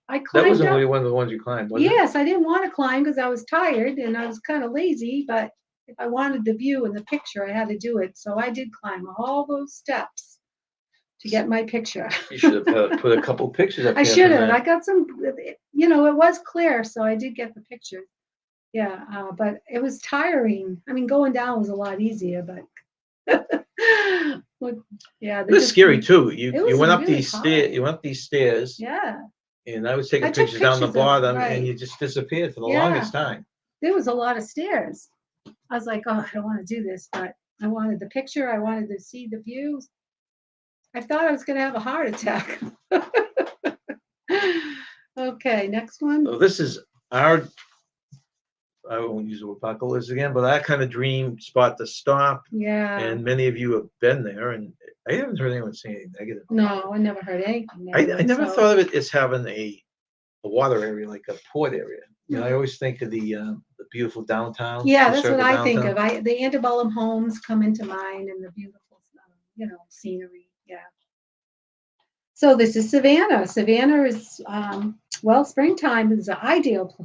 That climbed wasn't up. really one of the ones you climbed, was it? Yes, I didn't want to climb because I was tired and I was kind of lazy, but if I wanted the view and the picture, I had to do it. So I did climb all those steps to get my picture. You should have put a couple pictures up I there. should from have. that. I got some, you know, it was clear, so I did get the picture. Yeah, but it was tiring. I mean, going down was a lot easier, but yeah, It was scary too. You was went up really these hard. stairs. You went up these stairs, Yeah, and I was taking I took pictures down the pictures of it, bottom, right. and you just disappeared for the Yeah. longest time. there was a lot of stairs. I was like, oh, I don't want to do this, but I wanted the picture. I wanted to see the views. I thought I was going to have a heart attack. Okay, next one. So this is our. I won't use the word bucket list again, but our kind of dream spot to stop. Yeah. And many of you have been there, and I haven't heard anyone say anything negative. No, I never heard anything. I negative, never so- thought of it as having a water area like a port area. You know, I always think of the beautiful downtown. Yeah, the that's what circle I think downtown. of. The antebellum homes come into mind and the beautiful, scenery. Yeah. So this is Savannah. Savannah is, well, springtime is an ideal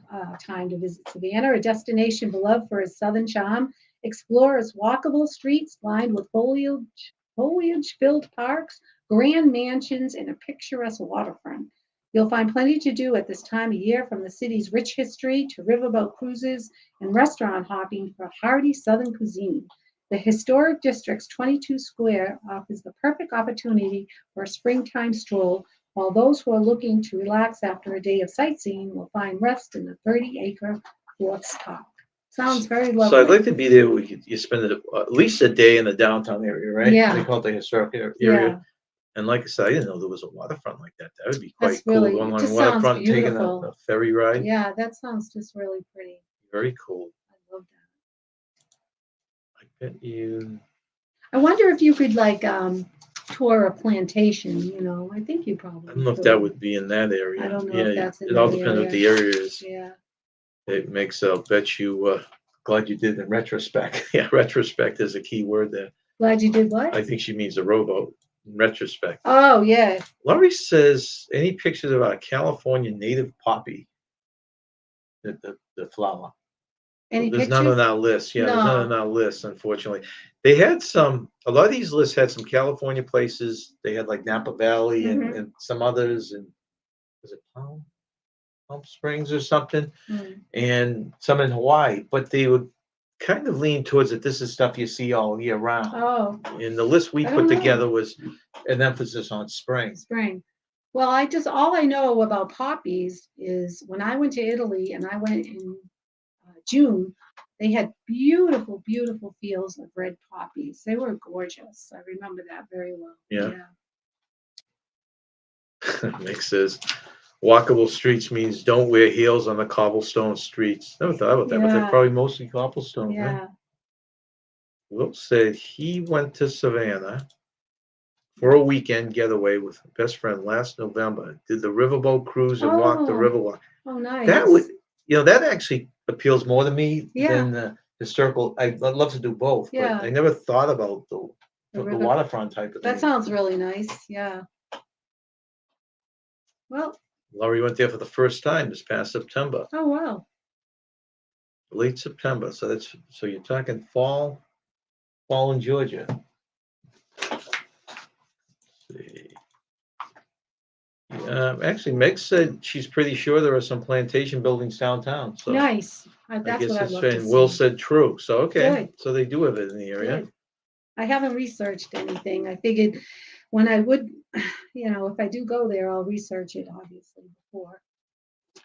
time to visit Savannah, a destination beloved for its southern charm. Explore its walkable streets lined with foliage-filled parks, grand mansions, and a picturesque waterfront. You'll find plenty to do at this time of year, from the city's rich history to riverboat cruises and restaurant hopping for hearty southern cuisine. The historic district's 22 Square offers the perfect opportunity for a springtime stroll, while those who are looking to relax after a day of sightseeing will find rest in the 30-acre Forks Park. Sounds very lovely. So I'd like to be there. You spend at least a day in the downtown area, right? Yeah. They call it the historic area. Yeah. And like I said, I didn't know there was a waterfront like that. That would be quite That's cool. really- Going it on just a sounds waterfront, and taking beautiful. a ferry ride. Yeah, that sounds just really pretty. Very cool. I love that. I bet you. I wonder if you could tour a plantation, I think you probably I don't know if could. that would be in that area. I don't know if Yeah, that's in it all that depends what area. the area is. Yeah. It makes, I'll bet you, glad you did in retrospect. Yeah, retrospect is a key word there. Glad you did what? I think she means a rowboat in retrospect. Oh, yeah. Laurie says, any pictures of our California native poppy, the flower? Any There's none on pictures? our list. Yeah, there's none on No. our list, unfortunately. They had some, a lot of these lists had some California places. They had like Napa Valley Mhm. and some others, and was it Palm Springs or something, Mm. and some in Hawaii, but they would kind of lean towards that this is stuff you see all year round. Oh, And the list we I put don't know. together was an emphasis on spring. Spring. Well, all I know about poppies is when I went to Italy and I went in June, they had beautiful, beautiful fields of red poppies. They were gorgeous. I remember that very well. Yeah. Yeah. Nick says, walkable streets means don't wear heels on the cobblestone streets. Never thought about that, but they're Yeah. probably mostly cobblestone, right? Yeah. Will said he went to Savannah for a weekend getaway with a best friend last November. Did the riverboat cruise and walked the Oh, riverwalk. oh, nice. That would, that actually appeals more to me Yeah. than the historical. I'd love to do both, but Yeah. I never thought about the river- waterfront type of That thing. sounds really nice. Yeah. Well, Laurie went there for the first time this past September, oh, wow. late September. So you're talking fall in Georgia. Let's see. Actually, Meg said she's pretty sure there are some plantation buildings downtown. So Nice. I That's guess what I'd it's love to and Will see. said true. So okay, Good. so they do have it in the area. Good. I haven't researched anything. I figured when I would, if I do go there, I'll research it obviously before. It's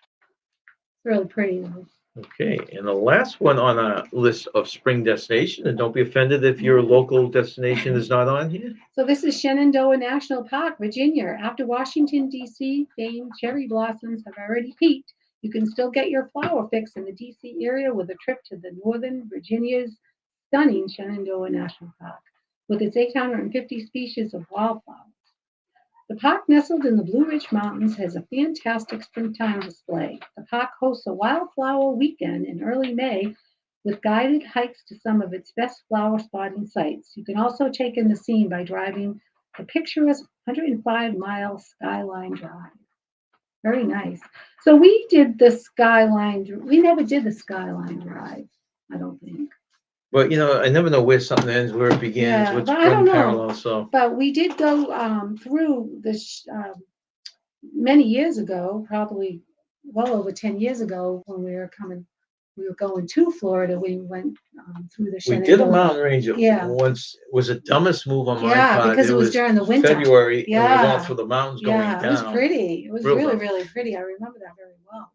really pretty though. Okay, and the last one on our list of spring destination, and don't be offended if your local destination is not on here. So this is Shenandoah National Park, Virginia. After Washington, D.C., famed cherry blossoms have already peaked, you can still get your flower fix in the D.C. area with a trip to the Northern Virginia's stunning Shenandoah National Park with its 850 species of wildflowers. The park, nestled in the Blue Ridge Mountains, has a fantastic springtime display. The park hosts a wildflower weekend in early May with guided hikes to some of its best flower spotting sites. You can also take in the scene by driving the picturesque 105-mile Skyline Drive. Very nice. So we did the Skyline. We never did the Skyline Drive, I don't think. But I never know where something ends, where it begins, Yeah, what's but I don't know. parallel. So But we did go through this many years ago, probably well over 10 years ago, when we were going to Florida. We went through the we did a Shenandoah. mountain range Yeah. once. Was the dumbest move on my Yeah, part. because it was during the winter. February, and we were Yeah. going through the mountains going Yeah, down. it was pretty. It was Real really, dumb. really pretty. I remember that very well.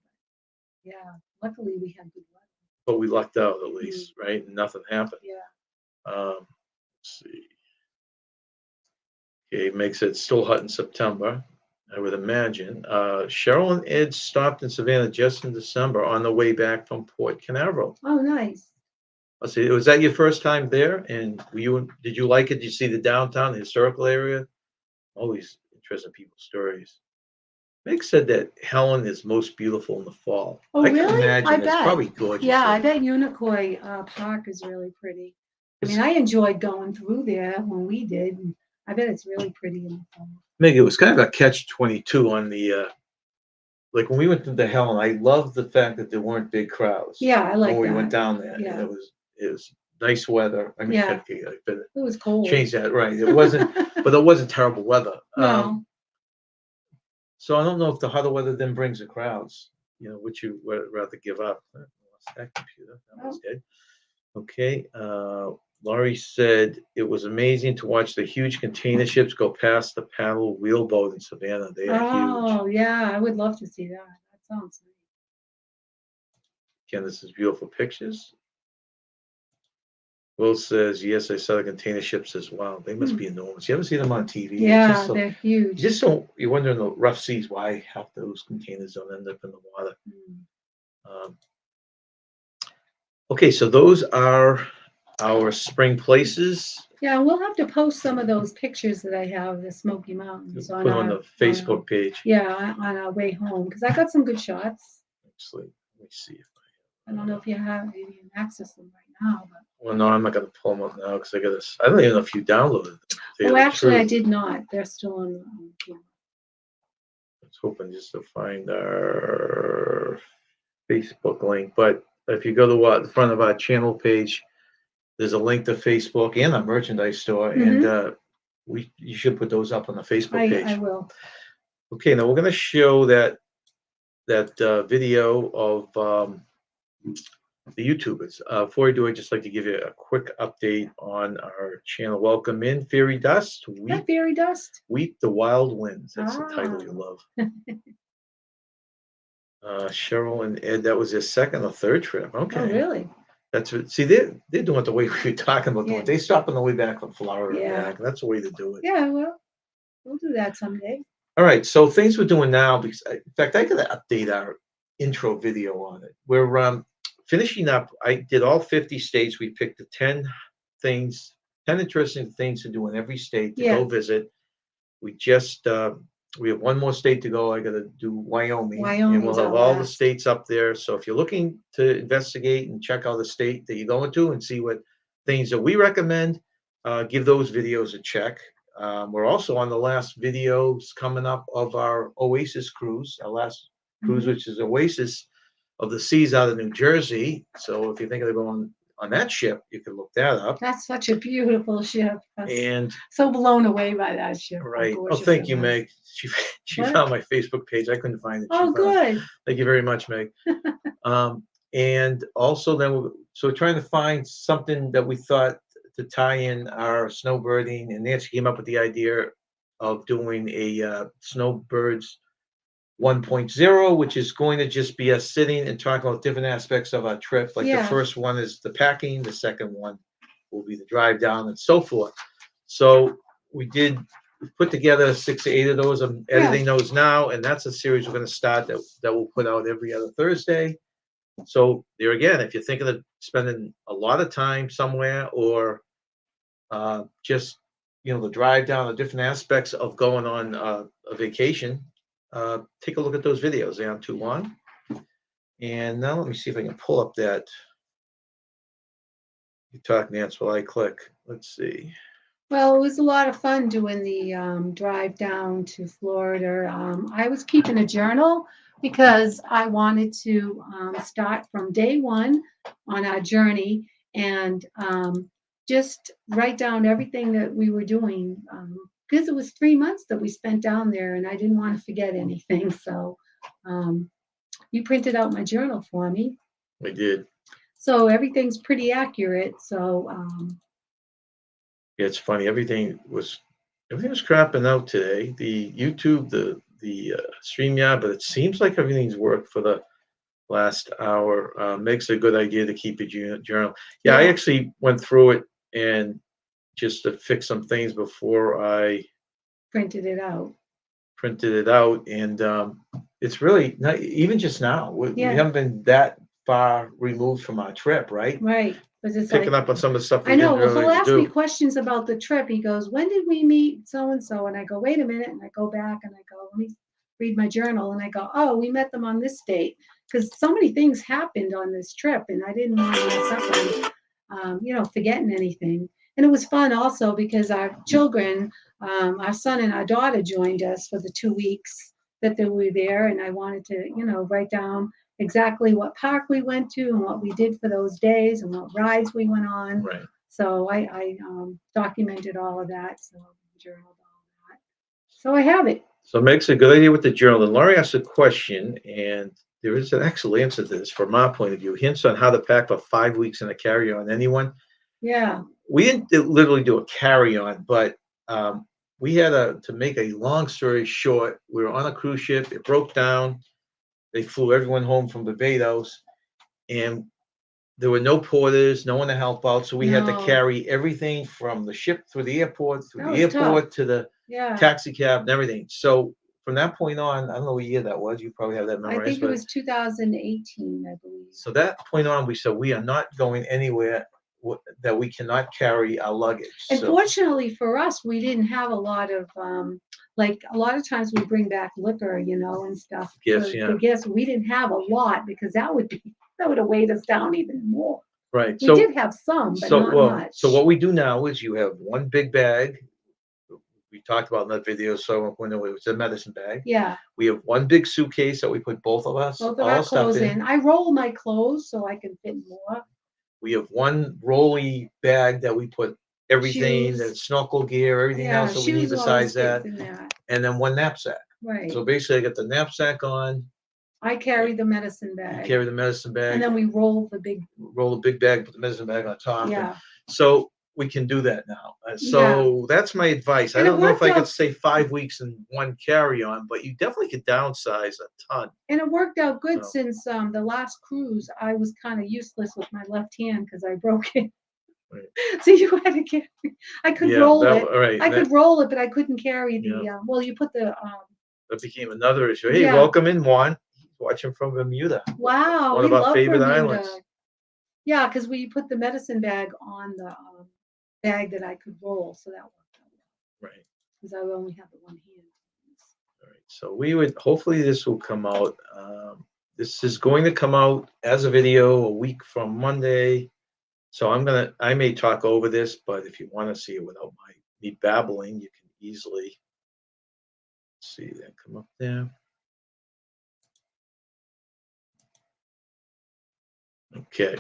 Yeah, luckily we had good weather. But we lucked out at least, right? And nothing happened. Yeah. Let's see. Okay, makes it still hot in September, I would imagine. Cheryl and Ed stopped in Savannah just in December on the way back from Port Canaveral. Oh, nice. Let's see, was that your first time there? And did you like it? Did you see the downtown, the historical area? Always interesting people's stories. Meg said that Helen is most beautiful in the fall. Oh, I can really? imagine I it's bet. probably gorgeous. Yeah, I bet Unicoi Park is really pretty. I mean, I enjoyed going through there when we did. And I bet it's really pretty in the fall. Meg, it was kind of a catch-22 on the like when we went to the Helen. I loved the fact that there weren't big crowds. Yeah, I like when we that. went down there. Yeah. And it was nice weather. I mean, Yeah. but It was cold. change that, right? It wasn't, but it wasn't terrible weather. No. So I don't know if the hotter weather then brings the crowds. Would you rather give up? I lost that computer. That was dead. Okay. Laurie said it was amazing to watch the huge container ships go past the paddle wheelboat in Savannah. They are huge. Oh, yeah, I would love to see that. That sounds nice. Again, this is beautiful pictures. Will says, yes, I saw the container ships as well. They must be enormous. You ever see them on TV? Yeah, they're huge. You wonder in the rough seas why half those containers don't end up in the water. Okay, so those are our spring places. Yeah, we'll have to post some of those pictures that I have of the Smoky Mountains Put on the Facebook page. Yeah, on our way home, because I got some good shots. Actually, let me see if I don't know if you can access them right now, but. Well, no, I'm not gonna pull them up now because I got this. I don't even know if you downloaded them. To tell you Oh, the actually, I truth. did not. They're still on camera. I was hoping just to find our Facebook link, but if you go to the front of our channel page, there's a link to Facebook and our merchandise store, and you should put those up on the Facebook I page. will. Okay, now we're gonna show that video of the YouTubers. Before I do, I'd just like to give you a quick update on our channel. Welcome in, Fairy Dust. Hi, Fairy Dust. Weep the Wild Winds. That's the title you love. Cheryl and Ed, that was their second or third trip. Okay. Oh, really? That's what, see, they're doing it the way we were talking about doing Yeah. it. They stop on the way back from Florida. Yeah. Back. That's the way to do it. Yeah, well, we'll do that someday. All right. So things we're doing now, because in fact, I got to update our intro video on it. We're finishing up. I did all 50 states. We picked the 10 interesting things to do in every state to go visit. We just we have one more state to go. I got to do Wyoming, and we'll have all the states up there. So if you're looking to investigate and check out the state that you're going to and see what things that we recommend, give those videos a check. We're also on the last videos coming up of our Oasis cruise, our last cruise, which is Oasis of the Seas out of New Jersey. So if you're thinking of going on that ship, you can look that up. That's such a beautiful ship. And so blown away by that ship. Right. Oh, thank you, Meg. She found my Facebook page. I couldn't find it. Oh, good. Thank you very much, Meg. And also then we're trying to find something that we thought to tie in our snowbirding, and Nancy came up with the idea of doing a snowbirds 1.0, which is going to just be us sitting and talking about different aspects of our trip. Like the first one is the packing, the second one will be the drive down, and so forth. So we put together 6 to 8 of those. I'm editing those now, and that's a series we're going to start that we'll put out every other Thursday. So there again, if you're thinking of spending a lot of time somewhere, or just the drive down, the different aspects of going on a vacation, take a look at those videos. They aren't too long. And now let me see if I can pull up that. You talk, Nance, while I click. Let's see. Well, it was a lot of fun doing the drive down to Florida. I was keeping a journal because I wanted to start from day one on our journey and just write down everything that we were doing. Because it was 3 months that we spent down there and I didn't want to forget anything. So you printed out my journal for me. I did. So everything's pretty accurate. So yeah, it's funny. Everything was crapping out today. The YouTube, the StreamYard, but it seems like everything's worked for the last hour. Makes a good idea to keep a journal. Yeah, I actually went through it and just to fix some things before I printed it out. And it's really not even just now. We haven't been that far removed from our trip, right? Right. It's picking up on some of the stuff we I know. didn't Well, he'll really ask do. me questions about the trip. He goes, "When did we meet so and so?" And I go, "Wait a minute." And I go back and I go, "Let me read my journal." And I go, "Oh, we met them on this date," because so many things happened on this trip, and I didn't want to mess up on, forgetting anything. And it was fun also because our children, our son and our daughter, joined us for the 2 weeks that they were there, and I wanted to, write down exactly what park we went to and what we did for those days and what rides we went on. Right. So I documented all of that. So I journaled all of that. So I have it. So it makes a good idea with the journal. And Laurie asked a question, and there is an excellent answer to this from my point of view. Hints on how to pack for 5 weeks in a carry-on. Anyone? Yeah. We didn't literally do a carry-on, but we had to make a long story short. We were on a cruise ship. It broke down. They flew everyone home from Barbados, and there were no porters, no one to help out. So we had to carry everything from the ship through the airport, to the taxi cab and everything. So from that point on, I don't know what year that was. You probably have that memorized. I think it was 2018, I believe. So that point on, we said we are not going anywhere that we cannot carry our luggage. And fortunately for us, we didn't have a lot of like a lot of times we bring back liquor, and stuff. Gifts, for gifts. We didn't have a lot because that would be That would have weighed us down even more. Right. We did have some, but not much. So what we do now is you have one big bag. We talked about in that video. So when it was a medicine bag, Yeah, we have one big suitcase that we put both of us both of all our stuff clothes in. in. I roll my clothes so I can fit more. We have one rolly bag that we put everything, Shoes. the snorkel gear, everything Yeah, else that we need shoes always besides that, fits in that. and then one knapsack. Right. So basically, I get the knapsack on. I carry the medicine You bag. carry the medicine bag. And then we roll the big. Roll a big bag, put the medicine bag on top. Yeah. So we can do that now. So that's my advice. And I it don't know if I worked could out- say 5 weeks in one carry-on, but you definitely could downsize a ton. And it worked out good Oh. since the last cruise. I was kind of useless with my left hand because I broke it. Right. So you had to carry. I could roll it. Right. I could roll it, but I couldn't carry the. Yeah. Well, you put the. That became another issue. Hey, Yeah. welcome in, Juan. He's watching from Bermuda. Wow, One we of our love favorite Bermuda. islands. Yeah, because we put the medicine bag on the bag that I could roll, so that worked out. Right. Because I only have the one hand. All right. So we would hopefully this will come out. This is going to come out as a video a week from Monday. So I may talk over this, but if you want to see it without me babbling, you can easily see that come up there. Okay.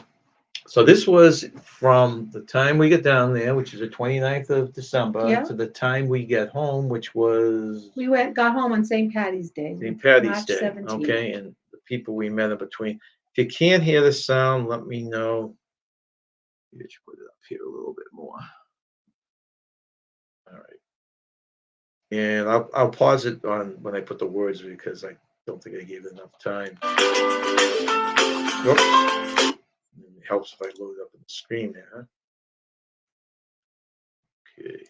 So this was from the time we get down there, which is the 29th of December, Yeah. to the time we get home, which was We got home on St. Patty's Day. St. Patty's March Day. 17th. Okay, and the people we met in between. If you can't hear the sound, let me know. You should put it up here a little bit more. All right. And I'll pause it on when I put the words because I don't think I gave it enough time. Oops. It helps if I load up on the screen there. Okay.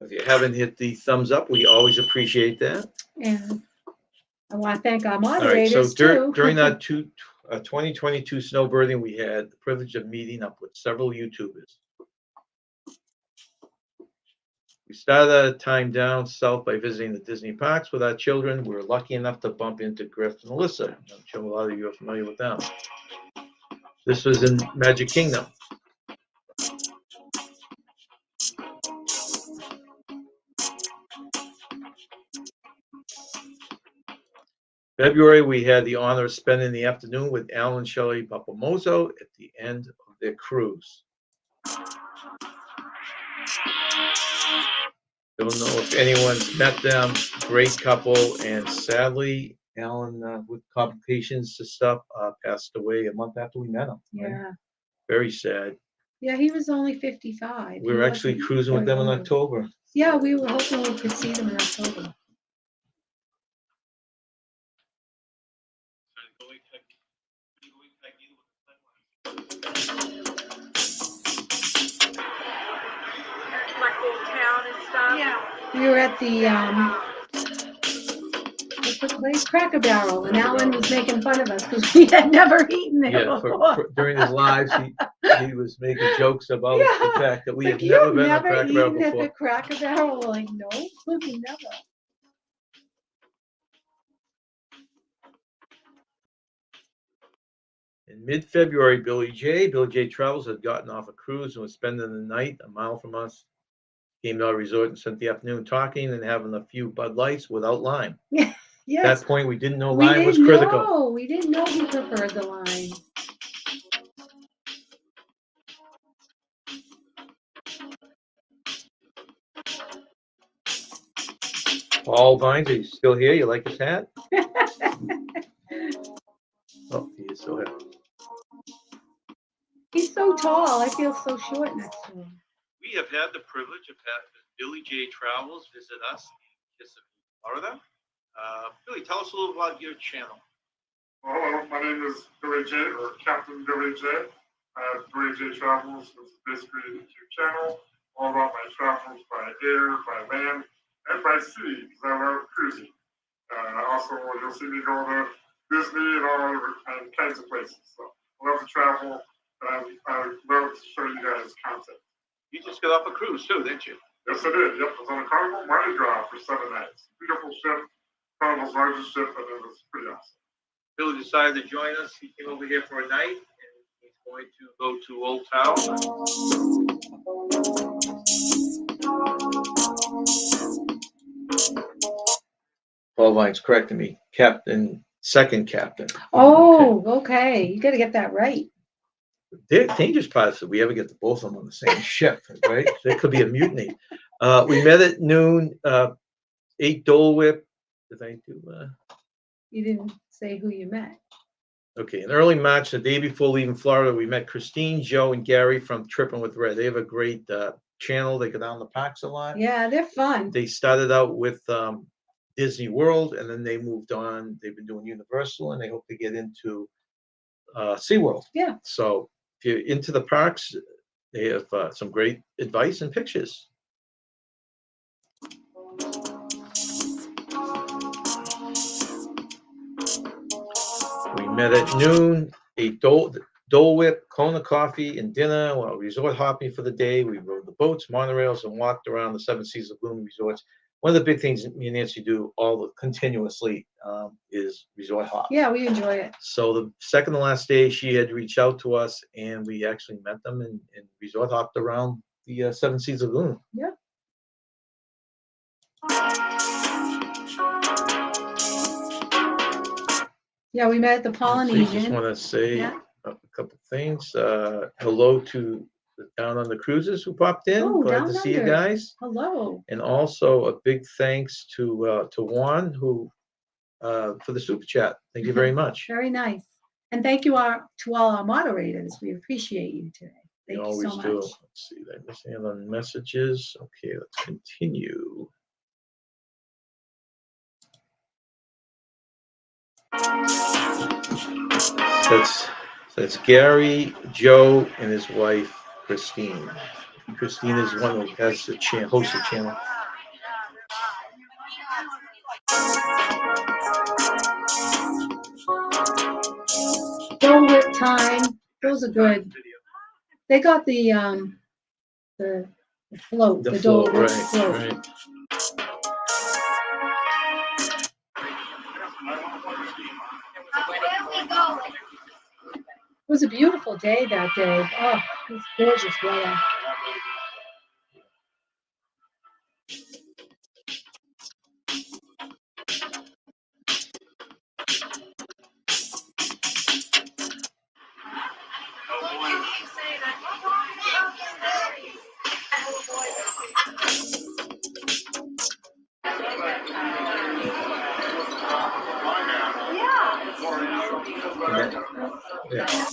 If you haven't hit the thumbs up, we always appreciate that. And I want to thank our All right, moderators so too. during that 2022 snowbirding, we had the privilege of meeting up with several YouTubers. We started our time down south by visiting the Disney parks with our children. We were lucky enough to bump into Griff and Alyssa. I'm sure a lot of you are familiar with them. This was in Magic Kingdom. February, we had the honor of spending the afternoon with Alan and Shelley Papamozo at the end of their cruise. Don't know if anyone's met them. Great couple, and sadly, Alan, with complications to stuff, passed away a month after we met him. Right? Yeah. Very sad. Yeah, he was only 55. We were actually cruising with them in October. Yeah, we were hoping we could see them in October. Yeah. We were at the what's the place? Cracker Barrel, and Alan was making fun of us because we had never eaten there Yeah, before. during his lives, he was making jokes about the fact that we had Like, never you've been at never Cracker Barrel eaten at before. the Cracker Barrel? We're like, no, we never. In mid-February, Billy J Travels had gotten off a cruise and was spending the night a mile from us. Came to our resort and spent the afternoon talking and having a few Bud Lights without lime. At Yes. that point, we didn't know We lime was didn't critical. know. We didn't know he preferred the lime. Paul Vines, are you still here? You like his hat? Oh, he is still here. He's so tall. I feel so short next to him. We have had the privilege of having Billy J Travels visit us in Kissimmee, Florida. Billy, tell us a little about your channel. Hello, my name is Billy J, or Captain Billy J. Billy J Travels is basically a YouTube channel all about my travels by air, by land, and by sea, because I love cruising. Also, you'll see me go to Disney and all kinds of places. So I love to travel. I love to show you guys content. You just got off a cruise too, didn't you? Yes, I did. Yep, I was on a Carnival Mardi Gras for 7 nights. Beautiful ship, Carnival's largest ship, and it was pretty awesome. Billy decided to join us. He came over here for a night, and he's going to go to Old Town. Paul Vine's correcting me. Second captain. Oh, okay. You got to get that right. The dangerous part is if we ever get the both of them on the same ship, right? There could be a mutiny. We met at noon, ate Dole Whip. Did I do? You didn't say who you met. Okay, in early March, the day before leaving Florida, we met Christine, Joe, and Gary from Trippin' with Red. They have a great channel. They go down the parks a lot. Yeah, they're fun. They started out with Disney World, and then they moved on. They've been doing Universal, and they hope to get into SeaWorld. Yeah. So if you're into the parks, they have some great advice and pictures. We met at noon, ate Dole Whip, Kona coffee, and dinner. While resort hopping for the day, we rode the boats, monorails, and walked around the Seven Seas Lagoon resorts. One of the big things me and Nancy do continuously is resort hop. Yeah, we enjoy it. So the second to last day, she had reached out to us, and we actually met them and resort hopped around the Seven Seas Lagoon. Yeah. Yeah, we met at the Polynesian. Just want to say Yeah. a couple things. Hello to Down on the Cruises who popped in. Oh, Glad Down to see you Under. guys. Hello. And also a big thanks to Juan who for the super chat. Thank you very much. Very nice. And thank you to all our moderators. We appreciate you today. Thank you always so do. much. Let's see, did I miss any other messages? Okay, let's continue. That's Gary, Joe, and his wife Christine. Christine is one who has the hosts the channel. Dole Whip time. Those are good. They got the float. The Dole float, Whip right, float. right. It was a beautiful day that day. Oh, it was gorgeous weather. Yeah. Probably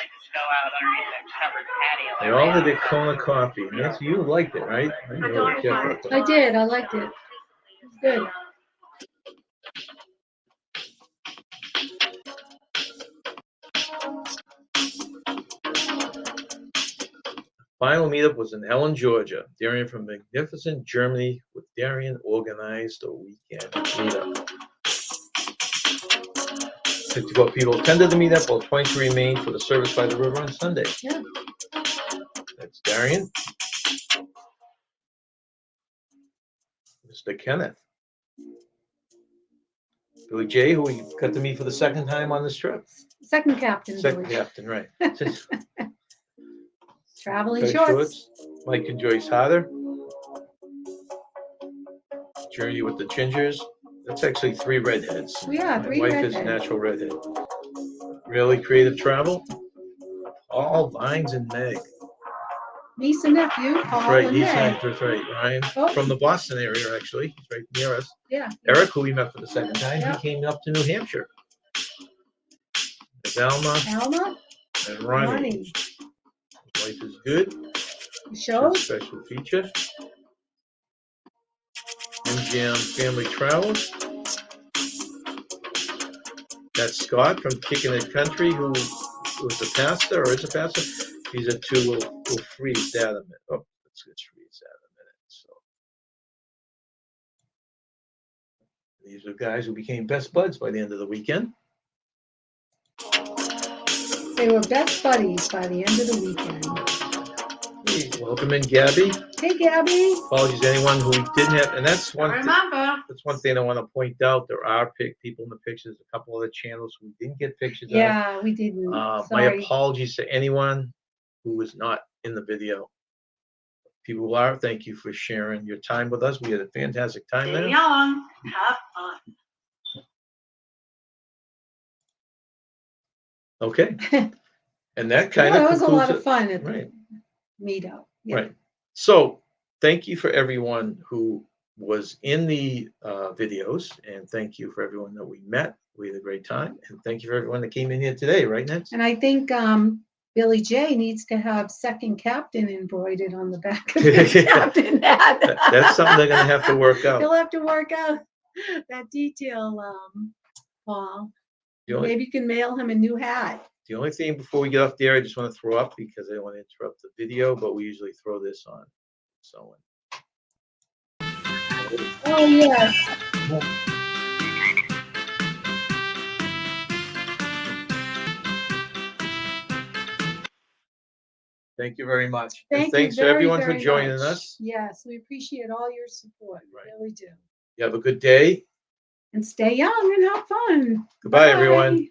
just go out underneath that covered patio. They all did the Kona coffee. Nancy, you liked it, right? I know what you thought. I did. I liked it. It was good. Final meetup was in Ellen, Georgia. Darian from magnificent Germany with Darian organized a weekend meetup. 54 people attended the meetup, while 22 remained for the service by the river on Sunday. Yeah. That's Darian. Mr. Kenneth. Billy J, who we got to meet for the second time on this trip. Second captain. Second Billy. captain, right. Traveling Tight shorts. Mike and Joyce Harder. Journey with the Gingers. That's actually 3 redheads. Yeah, My 3 wife redheads. is a natural redhead. Really creative travel. All Vines and Meg. Niece and nephew, Paul That's right, and he's Meg. that's right. Ryan Oh. from the Boston area, actually. He's right near us. Yeah. Eric, who we met for the second time, Yeah. he came up to New Hampshire. There's Alma and Ronnie. Life is good. Show. Special feature. MGM Family Travels. That's Scott from Kicking It Country, who was a pastor or is a pastor. He's a 2. We'll freeze that a minute. Oh, let's freeze that a minute. So these are guys who became best buds by the end of the weekend. They were best buddies by the end of the weekend. Hey, welcome in, Gabby. Hey, Gabby. Apologies to anyone who we didn't have, and that's I one. remember. That's one thing I want to point out. There are people in the pictures. A couple other channels we didn't get pictures of. Yeah, we didn't. My Sorry. apologies to anyone who was not in the video. People who are, thank you for sharing your time with us. We had a fantastic time Stay there. young. Have fun. Okay. And that Yeah, kind of it was a lot concludes of it. fun at Right. the meetup. Yeah. Right. So thank you for everyone who was in the videos, and thank you for everyone that we met. We had a great time, and thank you for everyone that came in here today. Right, Nancy? And I think Billy J needs to have second captain embroidered on the back of his captain hat. That's something they're gonna have to work out. He'll have to work out that detail, Paul. The only, Maybe you can mail him a new hat. the only thing before we get off the air, I just want to throw up because I don't want to interrupt the video, but we usually throw this on. So. Oh, yes. Thank you very much. Thank And thanks you to very, everyone for very joining much. us. Yes, we appreciate all your support. We Right. really do. You have a good day. And stay young and have fun. Goodbye, everyone. Bye.